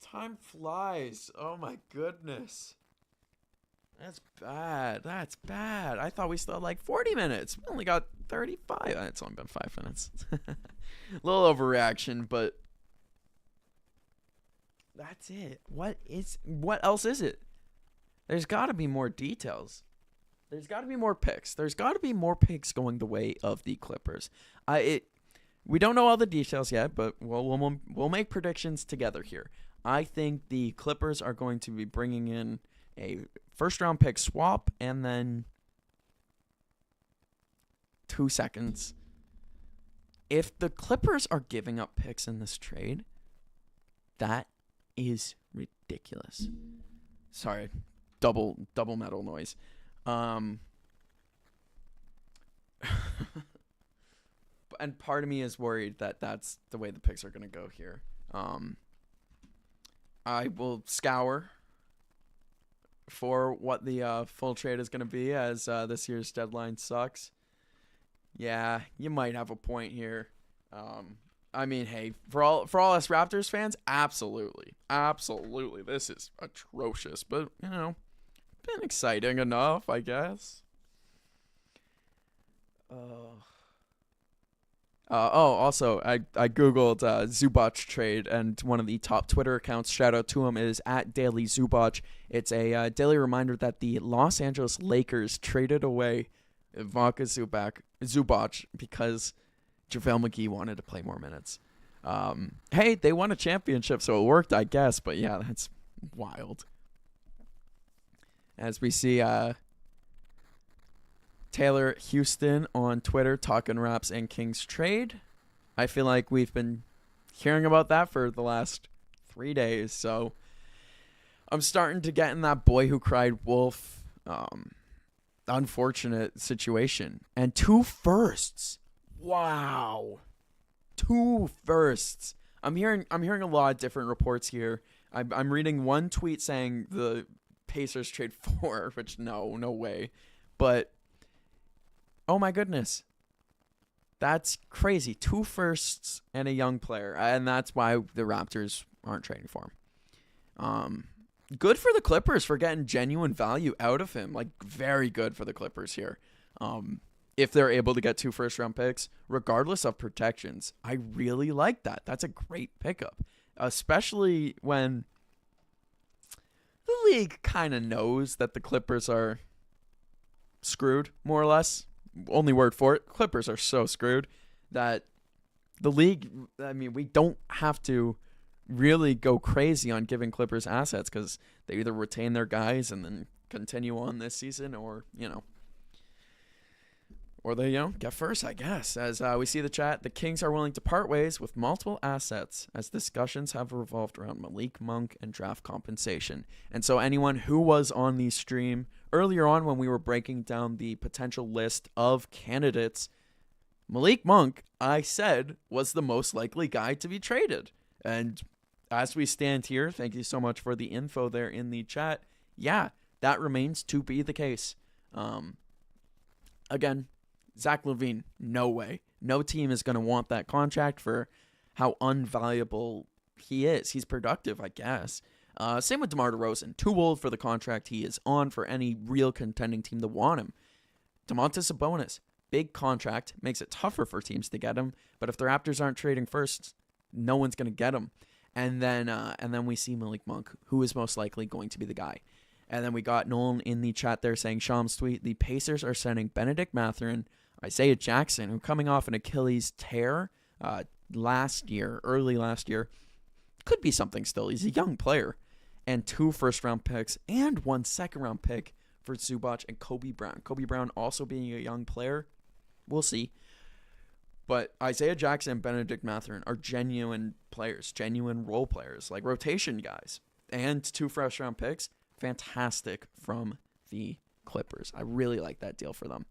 Time flies. Oh, my goodness. That's bad. I thought we still had like 40 minutes. We only got 35. It's only been 5 minutes. A little overreaction, but That's it. What else is it? There's got to be more details. There's got to be more picks. There's got to be more picks going the way of the Clippers. We don't know all the details yet, but we'll make predictions together here. I think the Clippers are going to be bringing in a first-round pick swap and then 2 seconds. If the Clippers are giving up picks in this trade, that is ridiculous. Sorry, double metal noise. And part of me is worried that that's the way the picks are going to go here. I will scour for what the full trade is going to be, as this year's deadline sucks. Yeah, you might have a point here. I mean, hey, for all us Raptors fans, absolutely, this is atrocious. But been exciting enough, I guess. Also, I googled Zubac trade, and one of the top Twitter accounts, shout out to him, is @DailyZubac. It's a daily reminder that the Los Angeles Lakers traded away Ivanka Zubac because JaVale McGee wanted to play more minutes. Hey, they won a championship, so it worked, I guess. But yeah, that's wild. As we see Taylor Houston on Twitter talking Raps and Kings trade. I feel like we've been hearing about that for the last 3 days, so I'm starting to get in that boy who cried wolf unfortunate situation. And 2 firsts. Wow. 2 firsts. I'm hearing a lot of different reports here. I'm reading one tweet saying the Pacers trade 4, which no way. But oh my goodness. That's crazy. 2 firsts and a young player. And that's why the Raptors aren't trading for him. Good for the Clippers for getting genuine value out of him. Like, very good for the Clippers here. If they're able to get 2 first-round picks, regardless of protections. I really like that. That's a great pickup. Especially when the league kind of knows that the Clippers are screwed, more or less. Only word for it. Clippers are so screwed that the league, I mean, we don't have to really go crazy on giving Clippers assets because they either retain their guys and then continue on this season or they, get first, I guess. As we see the chat, the Kings are willing to part ways with multiple assets as discussions have revolved around Malik Monk and draft compensation. And so anyone who was on the stream earlier on when we were breaking down the potential list of candidates, Malik Monk, I said, was the most likely guy to be traded. And as we stand here, thank you so much for the info there in the chat. Yeah, that remains to be the case. Again, Zach LaVine, no way. No team is going to want that contract for how unvaluable he is. He's productive, I guess. Same with DeMar DeRozan. Too old for the contract he is on for any real contending team to want him. Domantas Sabonis, big contract, makes it tougher for teams to get him. But if the Raptors aren't trading first, no one's going to get him. And then we see Malik Monk, who is most likely going to be the guy. And then we got Nolan in the chat there saying, Sham's tweet, the Pacers are sending Benedict Mathurin, Isaiah Jackson, who coming off an Achilles tear early last year, could be something still. He's a young player. And 2 first-round picks and 1 second-round pick for Zubac and Kobe Brown. Kobe Brown also being a young player. We'll see. But Isaiah Jackson and Benedict Mathurin are genuine players, genuine role players, like rotation guys. And 2 first-round picks, fantastic from the Clippers. I really like that deal for them.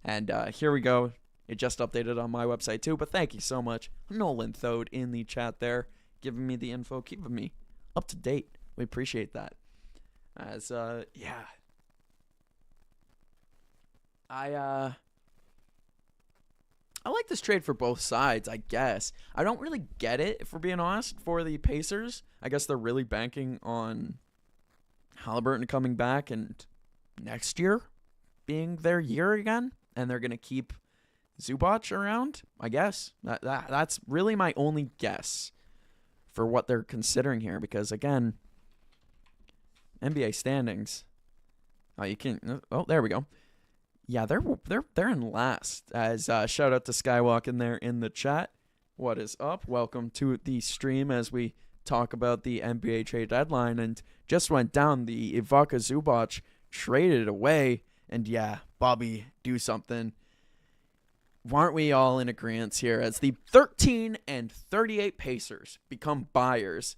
And here we go. It just updated on my website too, but thank you so much, Nolan Thode, in the chat there, giving me the info, keeping me up to date. We appreciate that. As, yeah. I like this trade for both sides, I guess. I don't really get it, if we're being honest, for the Pacers. I guess they're really banking on Halliburton coming back and next year being their year again. And they're going to keep Zubac around, I guess. That's really my only guess for what they're considering here, because again, NBA standings. There we go. Yeah, they're in last. As shout out to Skywalk in there in the chat. What is up? Welcome to the stream as we talk about the NBA trade deadline, and just went down. The Ivica Zubac traded away, and yeah, Bobby, do something. Aren't we all in agreement here as the 13 and 38 Pacers become buyers,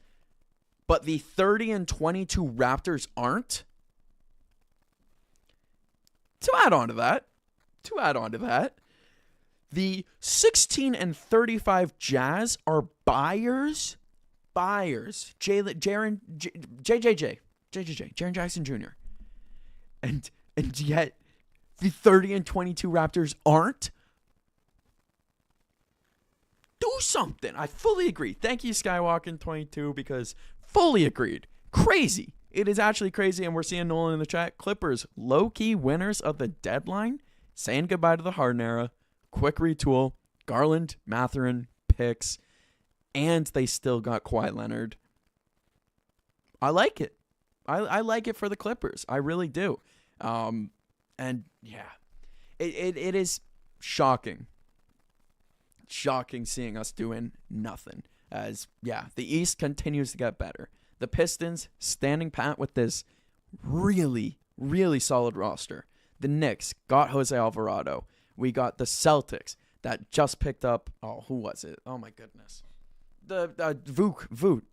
but the 30 and 22 Raptors aren't? To add on to that, the 16 and 35 Jazz are buyers. Jaren Jackson Jr. And yet the 30 and 22 Raptors aren't. Do something. I fully agree. Thank you, Skywalking 22, because fully agreed. Crazy. It is actually crazy, and we're seeing Nolan in the chat. Clippers, low-key winners of the deadline, saying goodbye to the Harden era. Quick retool. Garland, Mathurin, picks, and they still got Kawhi Leonard. I like it. I like it for the Clippers. I really do. And yeah, it is shocking. Shocking seeing us doing nothing. As yeah, the East continues to get better. The Pistons standing pat with this really, really solid roster. The Knicks got Jose Alvarado. We got the Celtics that just picked up. Oh, who was it? Oh my goodness. The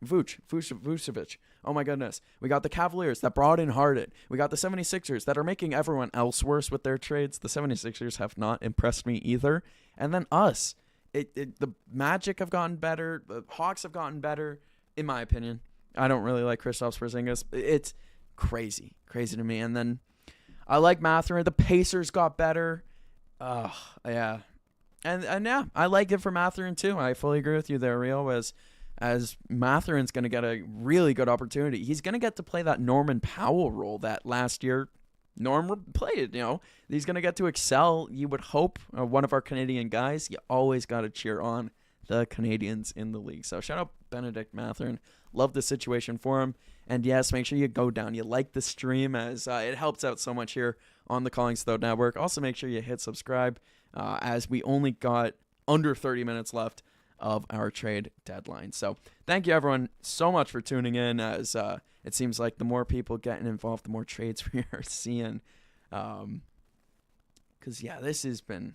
Vucevic. Oh my goodness. We got the Cavaliers that brought in Harden. We got the 76ers that are making everyone else worse with their trades. The 76ers have not impressed me either. And then us. The Magic have gotten better. The Hawks have gotten better, in my opinion. I don't really like Kristaps Porzingis. It's crazy to me. And then I like Mathurin. The Pacers got better. Yeah. And yeah, I like it for Mathurin too. I fully agree with you there, Rio, as Mathurin's going to get a really good opportunity. He's going to get to play that Norman Powell role that last year Norm played, He's going to get to excel. You would hope, one of our Canadian guys. You always got to cheer on the Canadians in the league. So shout out Benedict Mathurin. Love the situation for him. And yes, make sure you go down. You like the stream as it helps out so much here on the CollingsThodeNetwork. Also make sure you hit subscribe as we only got under 30 minutes left of our trade deadline. So thank you everyone so much for tuning in as it seems like the more people getting involved, the more trades we are seeing. Because, yeah, this has been...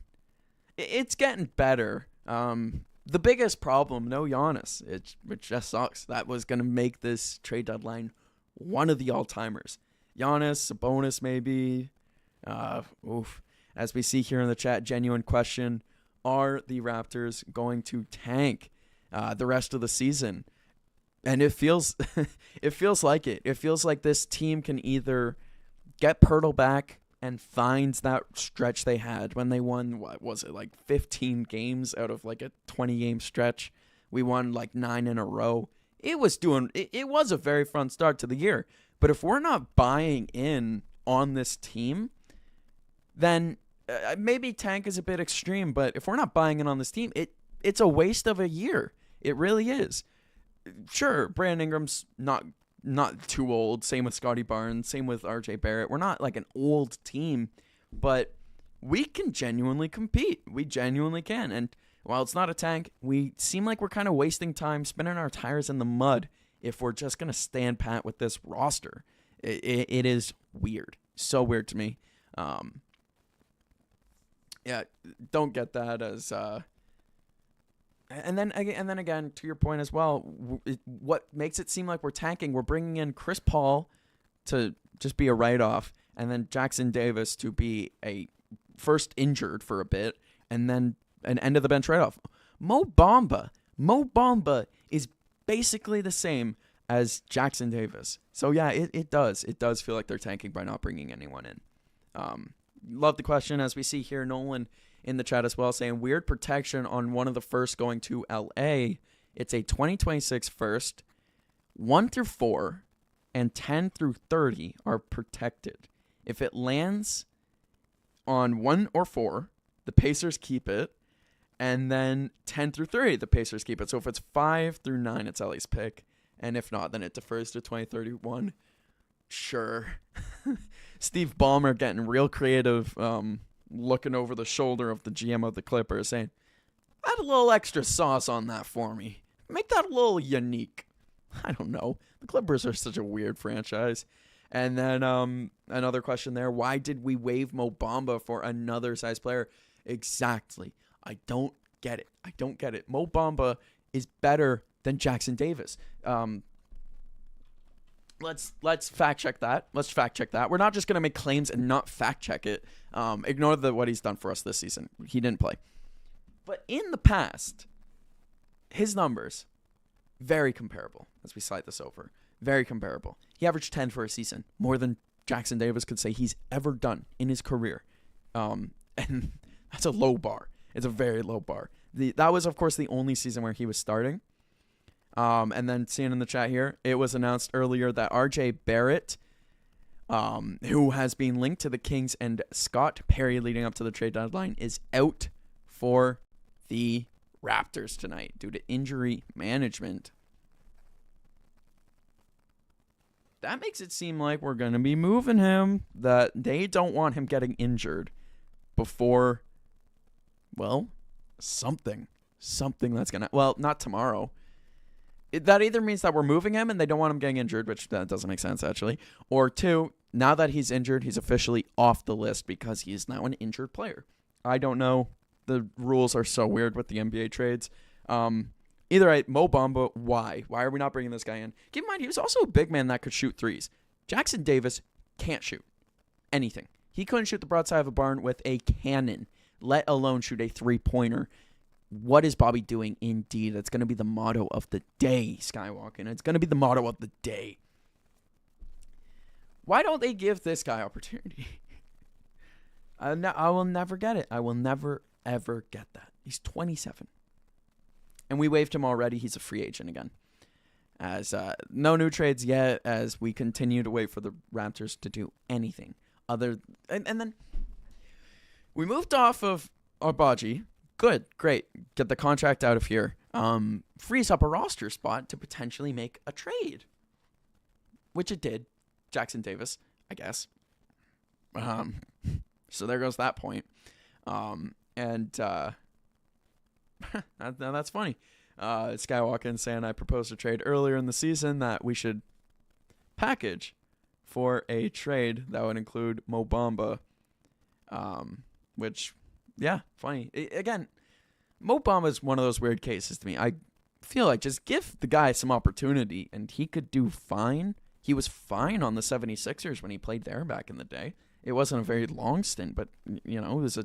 It's getting better. The biggest problem, no Giannis, which just sucks. That was going to make this trade deadline one of the all-timers. Giannis, Sabonis maybe. As we see here in the chat, genuine question. Are the Raptors going to tank the rest of the season? And it feels like it. It feels like this team can either get Pirtle back and find that stretch they had when they won, 15 games out of like a 20-game stretch. We won like 9 in a row. It was a very fun start to the year. But if we're not buying in on this team, then maybe tank is a bit extreme. But if we're not buying in on this team, it's a waste of a year. It really is. Sure, Brandon Ingram's not too old. Same with Scotty Barnes. Same with RJ Barrett. We're not like an old team, but we can genuinely compete. We genuinely can. And while it's not a tank, we seem like we're kind of wasting time spinning our tires in the mud if we're just going to stand pat with this roster. It is weird. So weird to me. Yeah, don't get that as... And then again, to your point as well, what makes it seem like we're tanking, we're bringing in Chris Paul to just be a write-off, and then Jackson Davis to be a first injured for a bit, and then an end-of-the-bench write-off. Mo Bamba is basically the same as Jackson Davis. So, yeah, it does feel like they're tanking by not bringing anyone in. Love the question, as we see here, Nolan in the chat as well, saying weird protection on one of the first going to LA. It's a 2026 first. 1 through 4 and 10 through 30 are protected. If it lands on 1 or 4, the Pacers keep it. And then 10 through 30, the Pacers keep it. So if it's 5 through 9, it's Ellie's pick. And if not, then it defers to 2031. Sure. Steve Ballmer getting real creative, looking over the shoulder of the GM of the Clippers, saying, add a little extra sauce on that for me. Make that a little unique. I don't know. The Clippers are such a weird franchise. And then another question there. Why did we waive Mo Bamba for another size player? Exactly. I don't get it. Mo Bamba is better than Jackson Davis. Let's fact check that. We're not just gonna make claims and not fact check it. Ignore what he's done for us this season. He didn't play, but in the past, his numbers very comparable. As we slide this over, very comparable. He averaged 10 for a season, more than Jackson Davis could say he's ever done in his career. And that's a low bar. It's a very low bar. That was, of course, the only season where he was starting. And then seeing in the chat here, it was announced earlier that RJ Barrett, who has been linked to the Kings and Scott Perry leading up to the trade deadline, is out for the Raptors tonight due to injury management. That makes it seem like we're going to be moving him, that they don't want him getting injured before, well, something that's going to, well, not tomorrow. That either means that we're moving him and they don't want him getting injured, which that doesn't make sense, actually. Or two, now that he's injured, he's officially off the list because he is now an injured player. I don't know. The rules are so weird with the NBA trades. Either way, Mo Bamba, why? Why are we not bringing this guy in? Keep in mind, he was also a big man that could shoot threes. Jackson Davis can't shoot anything. He couldn't shoot the broadside of a barn with a cannon, let alone shoot a three-pointer. What is Bobby doing? Indeed, that's going to be the motto of the day, Skywalker. It's going to be the motto of the day. Why don't they give this guy opportunity? I will never get it. I will never, ever get that. He's 27. And we waived him already. He's a free agent again. As no new trades yet, as we continue to wait for the Raptors to do anything other. And then we moved off of Abaji. Good, great. Get the contract out of here. Frees up a roster spot to potentially make a trade, which it did. Jackson Davis, I guess. So there goes that point. That's funny. Skywalker saying I proposed a trade earlier in the season that we should package for a trade that would include Mo Bamba, which, yeah, funny. Again, Mo Bamba is one of those weird cases to me. I feel like just give the guy some opportunity, and he could do fine. He was fine on the 76ers when he played there back in the day. It wasn't a very long stint, but, you know, it was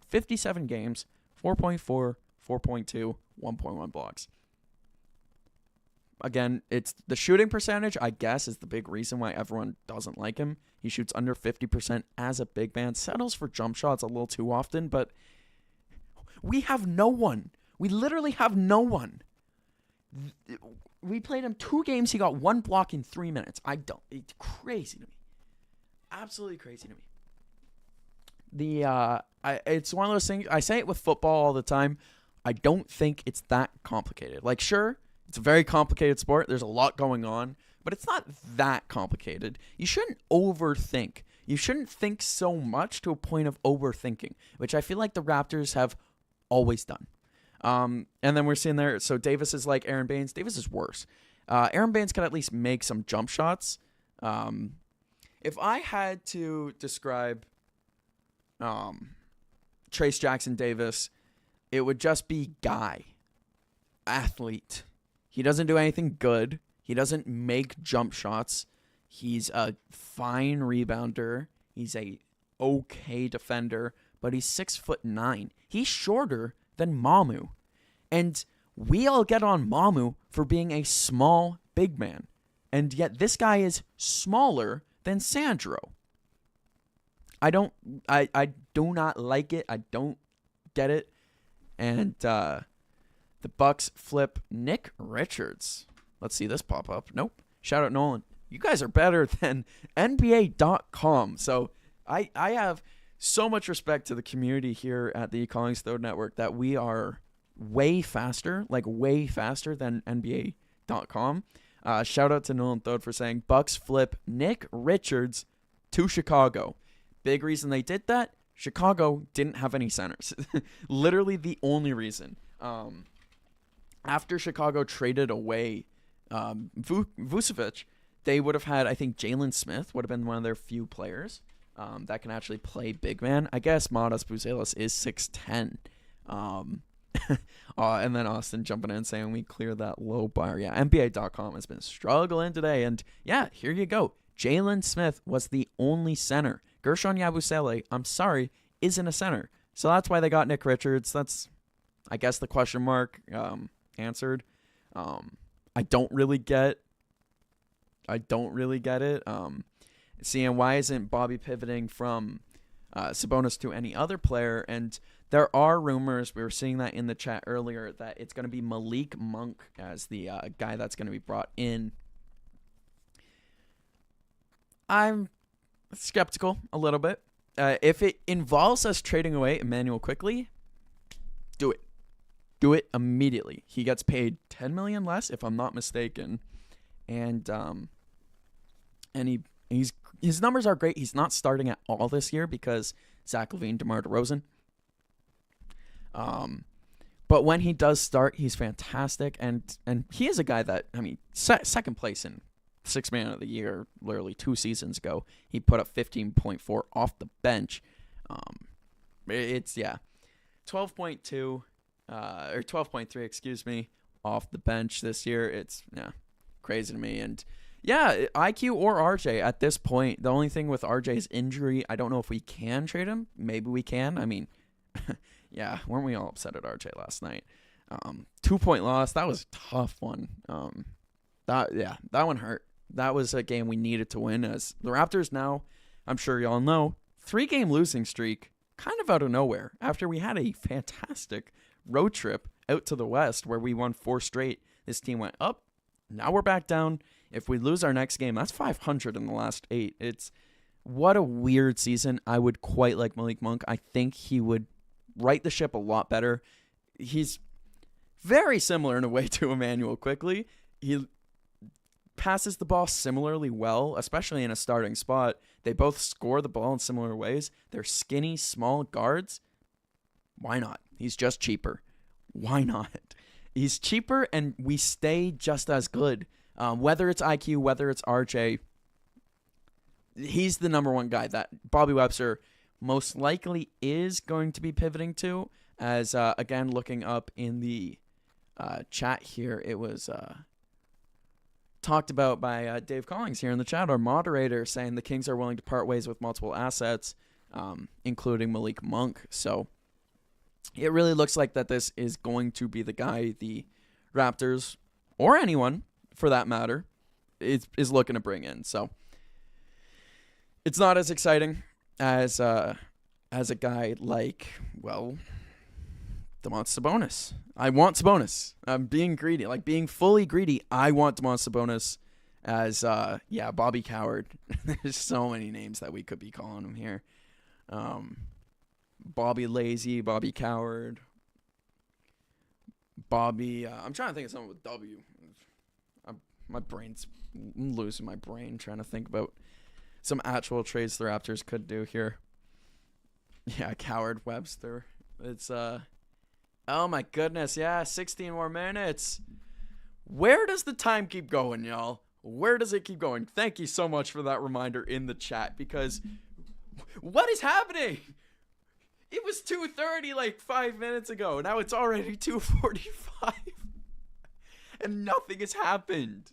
57 games, 4.4, 4.2, 1.1 blocks. Again, it's the shooting percentage, I guess, is the big reason why everyone doesn't like him. He shoots under 50% as a big man, settles for jump shots a little too often, but we have no one. We literally have no one. We played him 2 games. He got 1 block in 3 minutes. It's crazy to me. Absolutely crazy to me. It's one of those things. I say it with football all the time. I don't think it's that complicated. Like, sure, it's a very complicated sport. There's a lot going on, but it's not that complicated. You shouldn't overthink. You shouldn't think so much to a point of overthinking, which I feel like the Raptors have always done. And then we're seeing there, so Davis is like Aaron Baines. Davis is worse. Aaron Baines can at least make some jump shots. If I had to describe Trace Jackson Davis, it would just be guy, athlete. He doesn't do anything good. He doesn't make jump shots. He's a fine rebounder. He's a okay defender, but he's 6'9". He's shorter than Mamu. And we all get on Mamu for being a small big man. And yet this guy is smaller than Sandro. I do not like it. I don't get it. And the Bucks flip Nick Richards. Let's see this pop up. Nope. Shout out Nolan. You guys are better than NBA.com. So I have so much respect to the community here at the CollingsThodeNetwork that we are way faster than NBA.com. Shout out to Nolan Thode for saying Bucks flip Nick Richards to Chicago. Big reason they did that, Chicago didn't have any centers. Literally the only reason. After Chicago traded away Vucevic, they would have had, I think Jalen Smith would have been one of their few players that can actually play big man. I guess Matas Buzelis is 6'10". And then Austin jumping in saying we clear that low bar. Yeah, NBA.com has been struggling today. And yeah, here you go. Jalen Smith was the only center. Gershon Yabusele, I'm sorry, isn't a center. So that's why they got Nick Richards. That's, I guess, the question mark answered. I don't really get it. Seeing why isn't Bobby pivoting from Sabonis to any other player? And there are rumors, we were seeing that in the chat earlier, that it's going to be Malik Monk as the guy that's going to be brought in. I'm skeptical a little bit. If it involves us trading away Emmanuel quickly, do it. Do it immediately. He gets paid $10 million less, if I'm not mistaken, and his numbers are great. He's not starting at all this year because Zach LaVine, DeMar DeRozan. But when he does start, he's fantastic, and he is a guy that, I mean, second place in Sixth Man of the Year literally 2 seasons ago. He put up 15.4 off the bench. It's 12.2 or 12.3, excuse me, off the bench this year. It's crazy to me. And yeah, IQ or RJ at this point. The only thing with RJ's injury, I don't know if we can trade him. Maybe we can. I mean, yeah, weren't we all upset at RJ last night? 2-point loss. That was a tough one. That one hurt. That was a game we needed to win, as the Raptors now, I'm sure y'all know, 3-game losing streak kind of out of nowhere after we had a fantastic road trip out to the West where we won 4 straight. This team went up. Now we're back down. If we lose our next game, that's 500 in the last 8. It's what a weird season. I would quite like Malik Monk. I think he would right the ship a lot better. He's very similar in a way to Emmanuel Quickly. He passes the ball similarly well, especially in a starting spot. They both score the ball in similar ways. They're skinny, small guards. Why not? He's just cheaper. Why not? He's cheaper, and we stay just as good. Whether it's IQ, whether it's RJ, he's the number one guy that Bobby Webster most likely is going to be pivoting to. As, again, looking up in the chat here, it was talked about by Dave Collings here in the chat, our moderator, saying the Kings are willing to part ways with multiple assets, including Malik Monk. So it really looks like that this is going to be the guy the Raptors, or anyone for that matter, is looking to bring in. So it's not as exciting as a guy like, well, Domantas Sabonis. I want Sabonis. I'm being greedy, like being fully greedy. I want Domantas Sabonis as, Bobby Coward. There's so many names that we could be calling him here. Bobby Lazy, Bobby Coward, Bobby. I'm trying to think of something with W. My brain's I'm losing my brain trying to think about some actual trades the Raptors could do here. Yeah, Coward Webster. It's oh my goodness, yeah, 16 more minutes. Where does the time keep going, y'all? Where does it keep going? Thank you so much for that reminder in the chat, because what is happening? It was 2:30 like 5 minutes ago. Now it's already 2:45. And nothing has happened.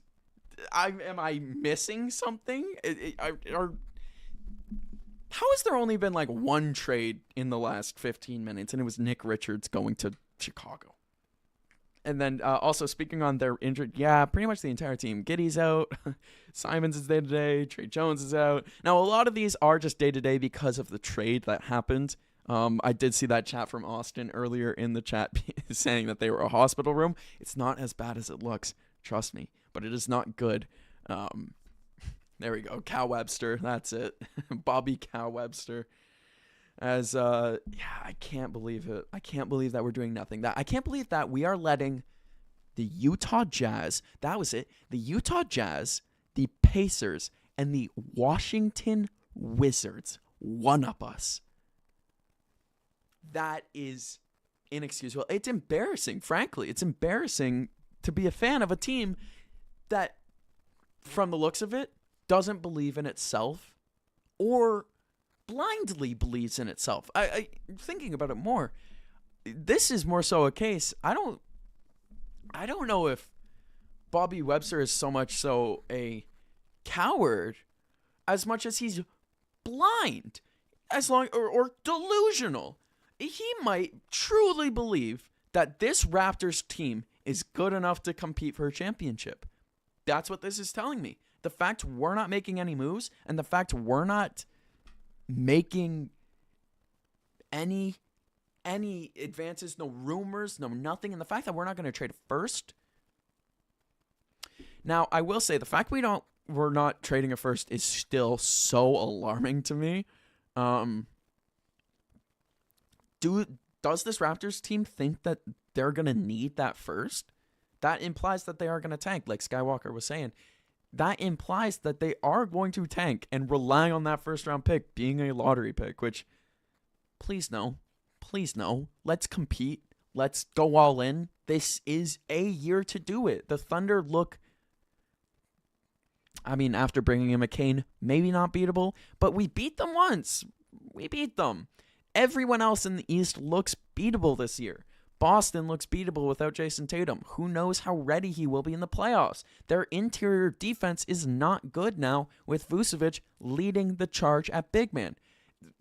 Am I missing something? How has there only been like one trade in the last 15 minutes, and it was Nick Richards going to Chicago? And then also speaking on their injured, pretty much the entire team. Giddey's out. Simons is day-to-day. Trey Jones is out. Now, a lot of these are just day-to-day because of the trade that happened. I did see that chat from Austin earlier in the chat saying that they were a hospital room. It's not as bad as it looks. Trust me. But it is not good. There we go. Cal Webster. That's it. Bobby Cal Webster. As I can't believe it. I can't believe that we're doing nothing. I can't believe that we are letting the Utah Jazz, that was it, the Utah Jazz, the Pacers, and the Washington Wizards one-up us. That is inexcusable. It's embarrassing, frankly. It's embarrassing to be a fan of a team that, from the looks of it, doesn't believe in itself or blindly believes in itself. I thinking about it more, this is more so a case. I don't know if Bobby Webster is so much so a coward as much as he's blind, or delusional. He might truly believe that this Raptors team is good enough to compete for a championship. That's what this is telling me. The fact we're not making any moves, and the fact we're not making any advances, no rumors, no nothing, and the fact that we're not going to trade first. Now, I will say the fact we're not trading a first is still so alarming to me. Does this Raptors team think that they're going to need that first? That implies that they are going to tank, like Skywalker was saying. That implies that they are going to tank and rely on that first round pick being a lottery pick, which, please no. Please no. Let's compete. Let's go all in. This is a year to do it. The Thunder look, after bringing in McCain, maybe not beatable, but we beat them once. We beat them. Everyone else in the East looks beatable this year. Boston looks beatable without Jason Tatum. Who knows how ready he will be in the playoffs? Their interior defense is not good now with Vucevic leading the charge at big man.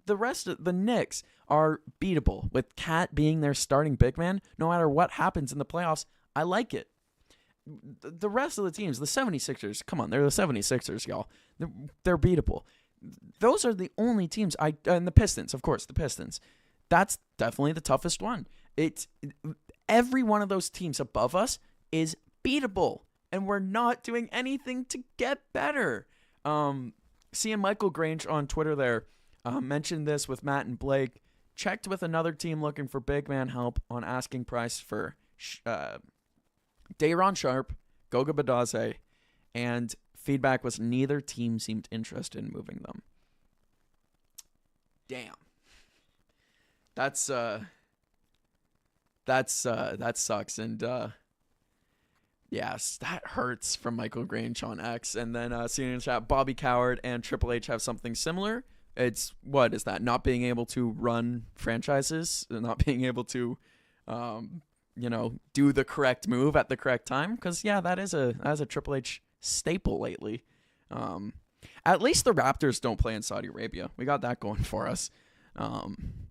The rest of the Knicks are beatable with Cat being their starting big man. No matter what happens in the playoffs, I like it. The rest of the teams, the 76ers, come on, they're the 76ers, y'all. They're beatable. Those are the only teams and the Pistons, of course, the Pistons. That's definitely the toughest one. Every one of those teams above us is beatable, and we're not doing anything to get better. Seeing Michael Grange on Twitter there mentioned this with Matt and Blake. Checked with another team looking for big man help on asking price for Day'Ron Sharpe, Goga Badaze, and feedback was neither team seemed interested in moving them. Damn. That sucks, and yes, that hurts from Michael Grange on X. And then seeing in chat, Bobby Coward and Triple H have something similar. It's, what is that? Not being able to run franchises, not being able to, do the correct move at the correct time. Because that is a Triple H staple lately. At least the Raptors don't play in Saudi Arabia. We got that going for us. And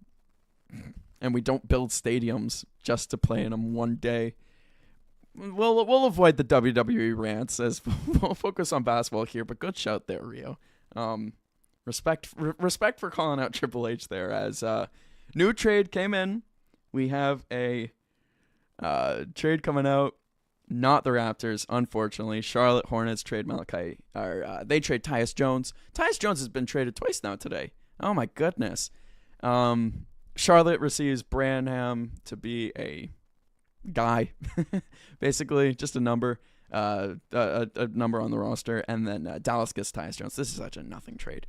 we don't build stadiums just to play in them one day. We'll avoid the WWE rants as we'll focus on basketball here. But good shout there, Rio. Respect for calling out Triple H there. As new trade came in, we have a trade coming out. Not the Raptors, unfortunately. Charlotte Hornets trade Malachi. They trade Tyus Jones. Tyus Jones has been traded twice now today. Oh my goodness. Charlotte receives Branham to be a guy, basically just a number, a number on the roster, and then Dallas gets Tyus Jones. This is such a nothing trade.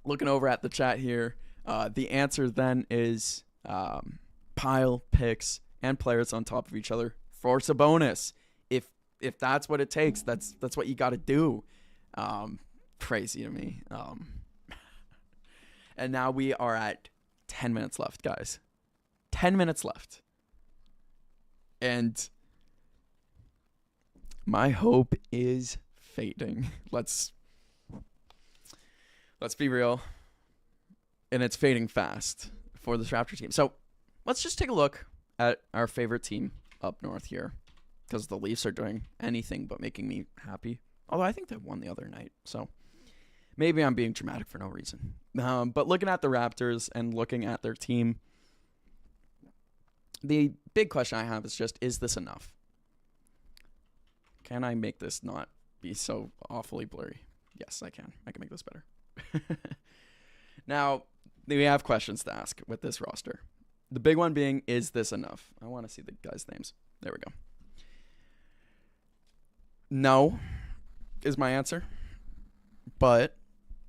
Looking over at the chat here, the answer then is pile picks and players on top of each other. Force a bonus. If that's what it takes, that's what you got to do. Crazy to me. And now we are at 10 minutes left, guys. 10 minutes left. And my hope is fading. Let's be real. And it's fading fast for this Raptors team. So let's just take a look at our favorite team up north here. Because the Leafs are doing anything but making me happy. Although I think they won the other night. So maybe I'm being dramatic for no reason. But looking at the Raptors and looking at their team, the big question I have is just, is this enough? Can I make this not be so awfully blurry? Yes, I can. I can make this better. Now, we have questions to ask with this roster. The big one being, is this enough? I want to see the guys' names. There we go. No is my answer, but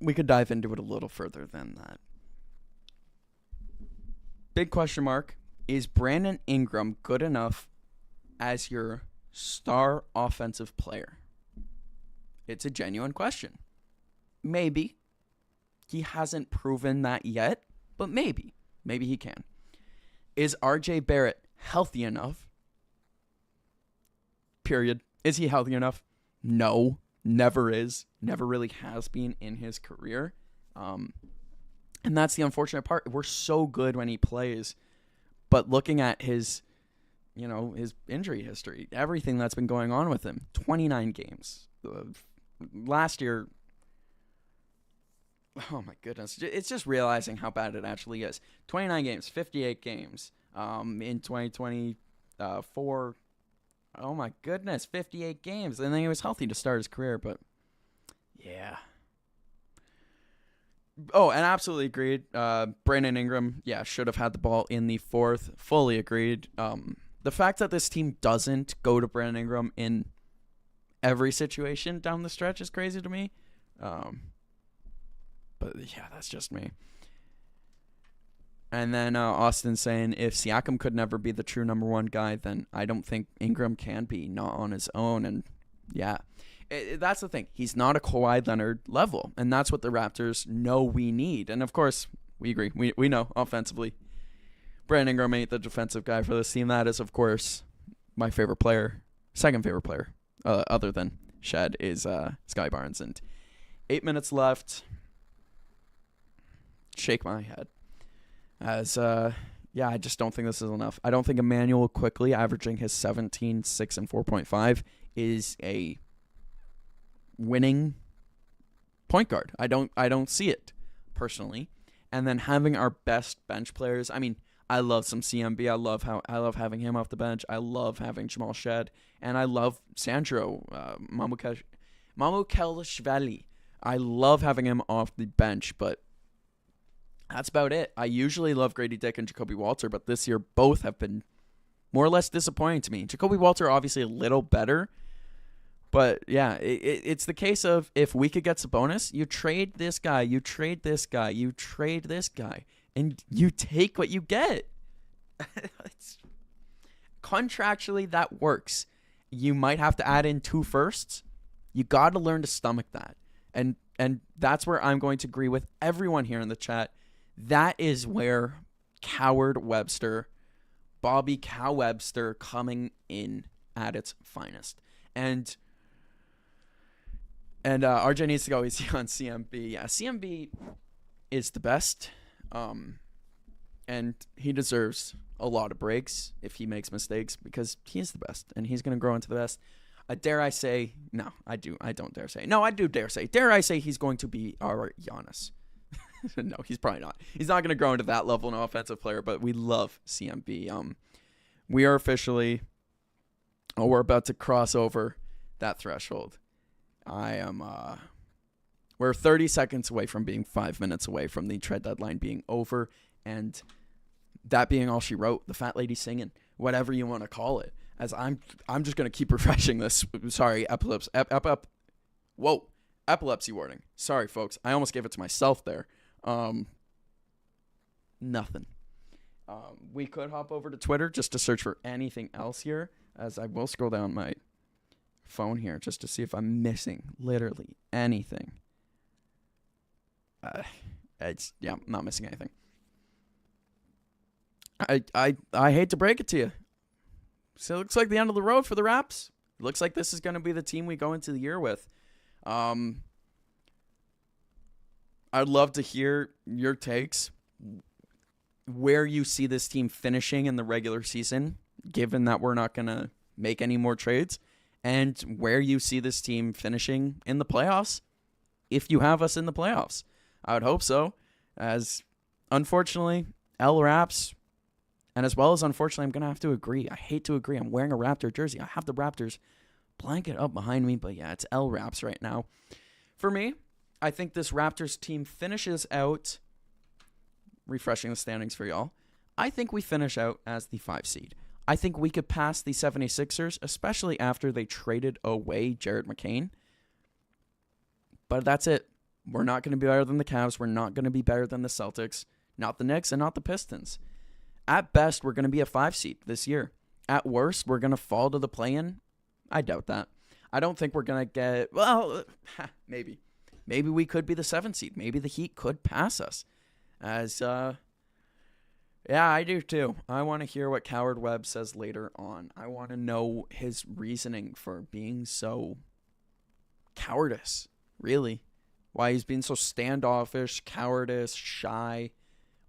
we could dive into it a little further than that. Big question mark, is Brandon Ingram good enough as your star offensive player? It's a genuine question. Maybe. He hasn't proven that yet, but maybe. Maybe he can. Is RJ Barrett healthy enough? Period. Is he healthy enough? No. Never is. Never really has been in his career. And that's the unfortunate part. We're so good when he plays. But looking at his injury history, everything that's been going on with him, 29 games. Last year, oh my goodness. It's just realizing how bad it actually is. 29 games, 58 games. In 2024, oh my goodness, 58 games. And then he was healthy to start his career, but yeah. Oh, and absolutely agreed. Brandon Ingram, should have had the ball in the fourth. Fully agreed. The fact that this team doesn't go to Brandon Ingram in every situation down the stretch is crazy to me. But yeah, that's just me. And then Austin saying, if Siakam could never be the true number one guy, then I don't think Ingram can be, not on his own. And yeah, that's the thing. He's not a Kawhi Leonard level. And that's what the Raptors know we need. And of course, we agree. We know offensively, Brandon Ingram ain't the defensive guy for this team. That is, of course, my favorite player. Second favorite player, other than Shed, is Sky Barnes. And 8 minutes left. Shake my head. As, I just don't think this is enough. I don't think Emmanuel quickly averaging his 17, 6, and 4.5 is a winning point guard. I don't see it, personally. And then having our best bench players. I mean, I love some CMB. I love having him off the bench. I love having Jamal Shed. And I love Sandro Mamukelashvili. I love having him off the bench, but that's about it. I usually love Grady Dick and Jacoby Walter, but this year both have been more or less disappointing to me. Jacoby Walter obviously a little better, but yeah, it's the case of if we could get Sabonis, you trade this guy, you trade this guy, you trade this guy, and you take what you get. Contractually, that works. You might have to add in 2 firsts. You got to learn to stomach that. And that's where I'm going to agree with everyone here in the chat. That is where Bobby Cow Webster coming in at its finest. And RJ needs to go easy on CMB. Yeah, CMB is the best. And he deserves a lot of breaks if he makes mistakes because he's the best and he's going to grow into the best. Dare I say, no, I don't dare say. No, I do dare say. Dare I say he's going to be our Giannis. No, he's probably not. He's not going to grow into that level, an offensive player, but we love CMB. We are officially, we're about to cross over that threshold. We're 30 seconds away from being 5 minutes away from the trade deadline being over, and that being all she wrote, the fat lady singing, whatever you want to call it. As I'm just going to keep refreshing this. Sorry, epilepsy warning. Sorry, folks. I almost gave it to myself there. Nothing. We could hop over to Twitter just to search for anything else here, as I will scroll down my phone here just to see if I'm missing literally anything. I'm not missing anything. I hate to break it to you. So it looks like the end of the road for the Raps. It looks like this is going to be the team we go into the year with. I'd love to hear your takes, where you see this team finishing in the regular season, given that we're not going to make any more trades, and where you see this team finishing in the playoffs, if you have us in the playoffs. I would hope so, as unfortunately, L Raps, and as well as unfortunately, I'm going to have to agree. I hate to agree. I'm wearing a Raptor jersey. I have the Raptors blanket up behind me, but yeah, it's L Raps right now. For me, I think this Raptors team finishes out refreshing the standings for y'all. I think we finish out as the 5 seed. I think we could pass the 76ers, especially after they traded away Jared McCain. But that's it. We're not going to be better than the Cavs. We're not going to be better than the Celtics, not the Knicks, and not the Pistons. At best, we're going to be a 5 seed this year. At worst, we're going to fall to the play-in. I doubt that. I don't think we're going to get, well, maybe. Maybe we could be the 7 seed. Maybe the Heat could pass us. Yeah, I do too. I want to hear what Coward Webb says later on. I want to know his reasoning for being so cowardice, really. Why he's being so standoffish, cowardice, shy,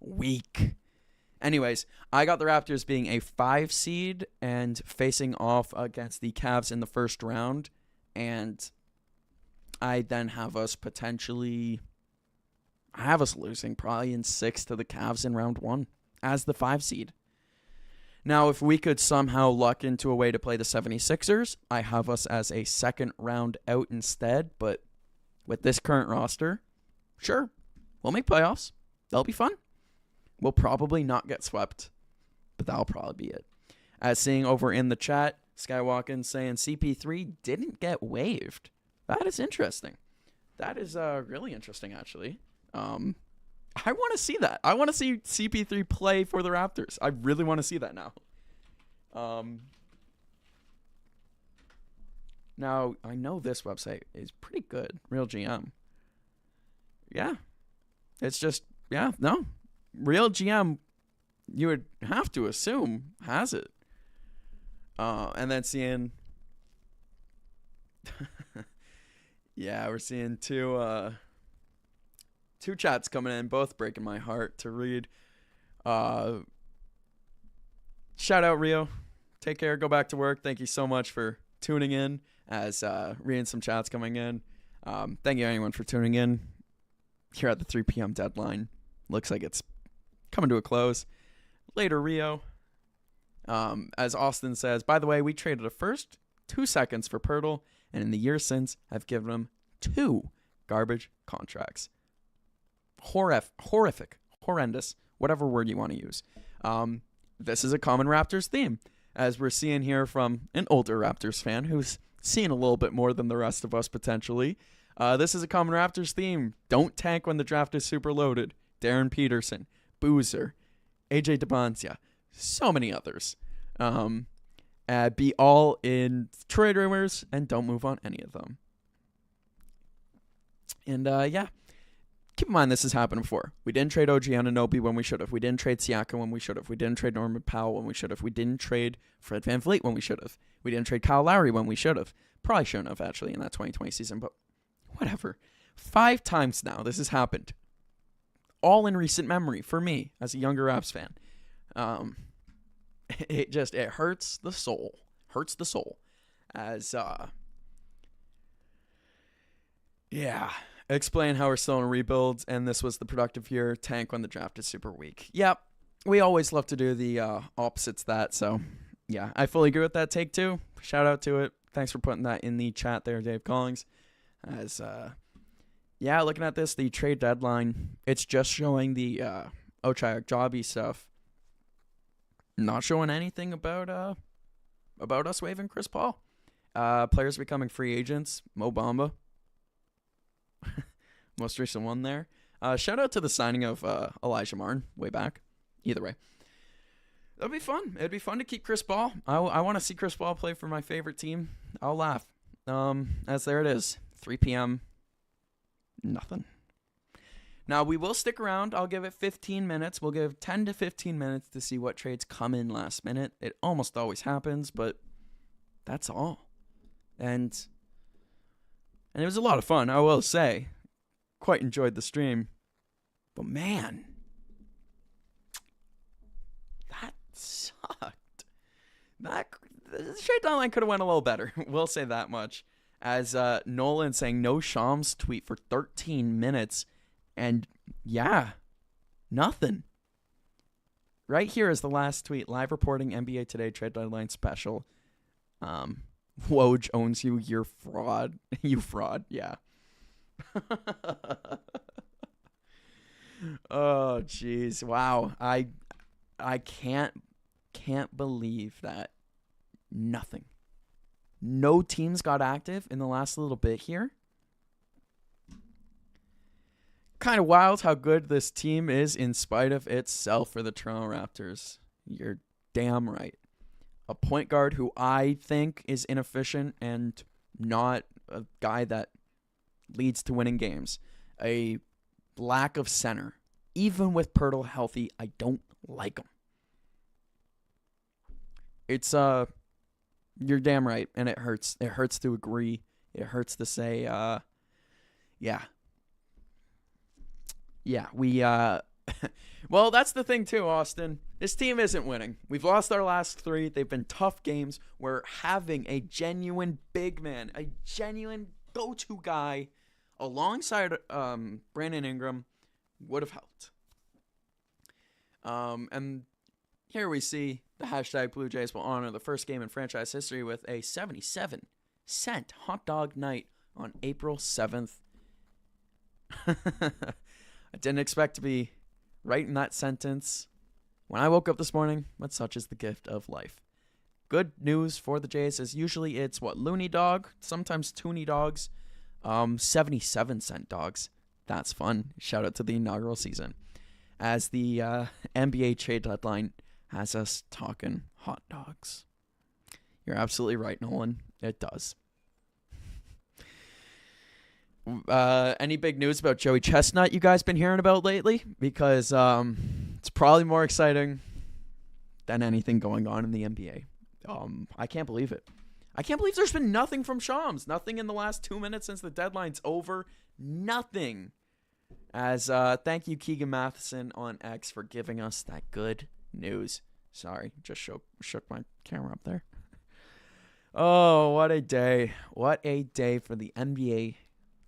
weak. Anyways, I got the Raptors being a 5 seed and facing off against the Cavs in the first round. And I then have us losing probably in 6 to the Cavs in round 1 as the 5 seed. Now, if we could somehow luck into a way to play the 76ers, I have us as a second round out instead. But with this current roster, sure, we'll make playoffs. That'll be fun. We'll probably not get swept, but that'll probably be it. As seeing over in the chat, Skywalkin saying CP3 didn't get waived. That is interesting. That is really interesting, actually. I want to see that. I want to see CP3 play for the Raptors. I really want to see that now. Now, I know this website is pretty good. Real GM. Yeah. It's just, yeah, no. Real GM, you would have to assume, has it. And then seeing... yeah, we're seeing two chats coming in, both breaking my heart to read. Shout out, Rio. Take care. Go back to work. Thank you so much for tuning in as reading some chats coming in. Thank you, anyone, for tuning in here at the 3 p.m. deadline. Looks like it's coming to a close. Later, Rio. As Austin says, by the way, we traded a first, 2 seconds for Pirtle, and in the years since, I've given him 2 garbage contracts. Horrific, horrendous, whatever word you want to use. This is a common Raptors theme, as we're seeing here from an older Raptors fan who's seen a little bit more than the rest of us potentially. This is a common Raptors theme. Don't tank when the draft is super loaded. Darren Peterson, Boozer, AJ DeBoncia, so many others. Be all in trade rumors and don't move on any of them. And yeah, keep in mind this has happened before. We didn't trade OG Anunoby when we should have. We didn't trade Siakam when we should have. We didn't trade Norman Powell when we should have. We didn't trade Fred VanVleet when we should have. We didn't trade Kyle Lowry when we should have. Probably shouldn't have, actually, in that 2020 season, but whatever. 5 times now this has happened. All in recent memory for me as a younger Raps fan. It hurts the soul. Hurts the soul. As, yeah. Explain how we're still in rebuilds, and this was the productive year. Tank when the draft is super weak. Yep. We always love to do the opposites that, so yeah. I fully agree with that take too. Shout out to it. Thanks for putting that in the chat there, Dave Collings. As, yeah, looking at this, the trade deadline, it's just showing the Ochai Agbaji stuff. Not showing anything about us waiving Chris Paul. Players becoming free agents. Mo Bamba. Most recent one there. Shout out to the signing of Elijah Martin way back. Either way. That'd be fun. It'd be fun to keep Chris Paul. I want to see Chris Paul play for my favorite team. I'll laugh. As there it is. 3 p.m. Nothing. Now, we will stick around. I'll give it 15 minutes. We'll give 10 to 15 minutes to see what trades come in last minute. It almost always happens, but that's all. And it was a lot of fun, I will say. Quite enjoyed the stream. But man, that sucked. The trade deadline could have went a little better. We'll say that much. As Nolan saying no Shams tweet for 13 minutes. And yeah, nothing. Right here is the last tweet. Live reporting NBA Today trade deadline special. Woj owns you. You're fraud. You fraud. Yeah. Oh, jeez. Wow. I can't believe that nothing. No teams got active in the last little bit here. Kind of wild how good this team is in spite of itself for the Toronto Raptors. You're damn right. A point guard who I think is inefficient and not a guy that leads to winning games. A lack of center. Even with Pirtle healthy, I don't like him. It's you're damn right, and it hurts. It hurts to agree. It hurts to say, yeah. Yeah, we, well, that's the thing too, Austin. This team isn't winning. We've lost our last 3. They've been tough games. We're having a genuine big man, a genuine go-to guy alongside Brandon Ingram would have helped. And here we see the hashtag Blue Jays will honor the first game in franchise history with a 77-cent hot dog night on April 7th. I didn't expect to be writing that sentence when I woke up this morning, but such is the gift of life. Good news for the Jays is usually it's Looney Dog, sometimes Toonie Dogs, 77-cent dogs. That's fun. Shout out to the inaugural season. As the NBA trade deadline has us talking hot dogs. You're absolutely right, Nolan. It does. Any big news about Joey Chestnut you guys been hearing about lately? Because it's probably more exciting than anything going on in the NBA. I can't believe it. I can't believe there's been nothing from Shams. Nothing in the last 2 minutes since the deadline's over. Nothing. As thank you, Keegan Matheson on X, for giving us that good news. Sorry, just shook my camera up there. Oh, what a day. What a day for the NBA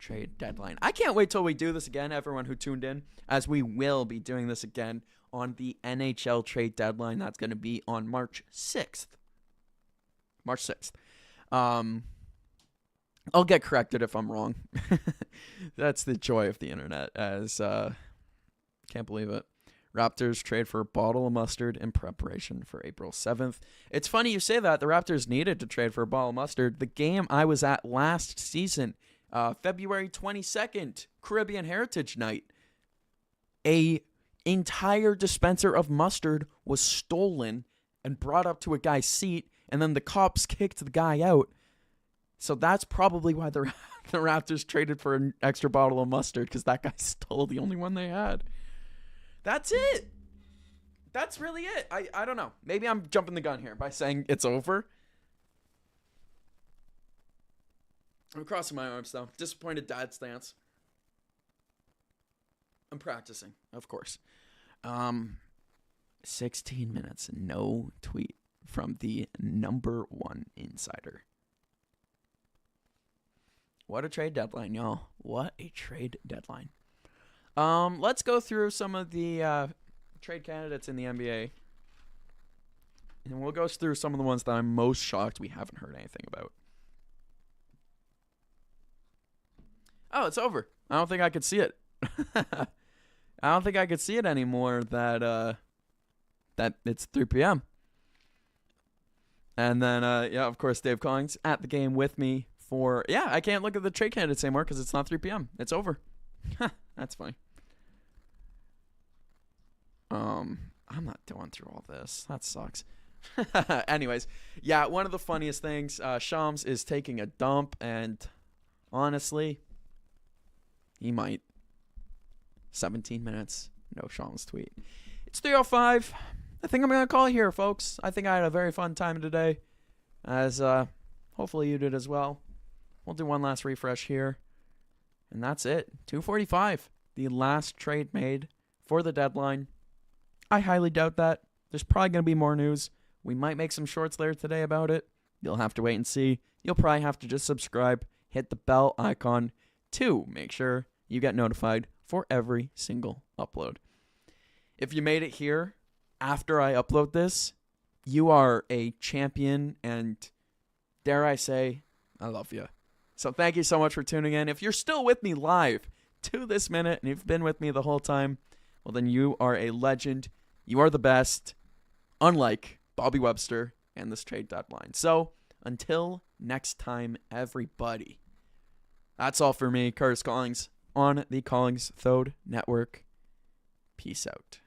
trade deadline. I can't wait till we do this again, everyone who tuned in, as we will be doing this again on the NHL trade deadline. That's going to be on March 6th. March 6th. I'll get corrected if I'm wrong. That's the joy of the internet, as can't believe it. Raptors trade for a bottle of mustard in preparation for April 7th. It's funny you say that. The Raptors needed to trade for a bottle of mustard. The game I was at last season, February 22nd, Caribbean Heritage Night, a entire dispenser of mustard was stolen and brought up to a guy's seat, and then the cops kicked the guy out. So that's probably why the Raptors traded for an extra bottle of mustard, because that guy stole the only one they had. That's it. That's really it. I don't know. Maybe I'm jumping the gun here by saying it's over. I'm crossing my arms, though. Disappointed dad stance. I'm practicing, of course. 16 minutes. No tweet from the number one insider. What a trade deadline, y'all. What a trade deadline. Let's go through some of the trade candidates in the NBA. And we'll go through some of the ones that I'm most shocked we haven't heard anything about. Oh, it's over. I don't think I could see it. I don't think I could see it anymore that it's 3 p.m. And then, yeah, of course, Dave Collings at the game with me for, yeah, I can't look at the trade candidates anymore because it's not 3 p.m. It's over. That's funny. I'm not going through all this. That sucks. Anyways, yeah, one of the funniest things, Shams is taking a dump, and honestly, he might. 17 minutes, no Shams tweet. It's 3:05. I think I'm going to call it here, folks. I think I had a very fun time today, as hopefully you did as well. We'll do one last refresh here, and that's it. 2:45, the last trade made for the deadline. I highly doubt that. There's probably going to be more news. We might make some shorts later today about it. You'll have to wait and see. You'll probably have to just subscribe, hit the bell icon to make sure you get notified for every single upload. If you made it here after I upload this, you are a champion, and dare I say, I love you. So thank you so much for tuning in. If you're still with me live to this minute and you've been with me the whole time, well, then you are a legend. You are the best, unlike Bobby Webster and this trade deadline. So until next time, everybody, that's all for me, Curtis Collings, on the Collings Thode Network. Peace out.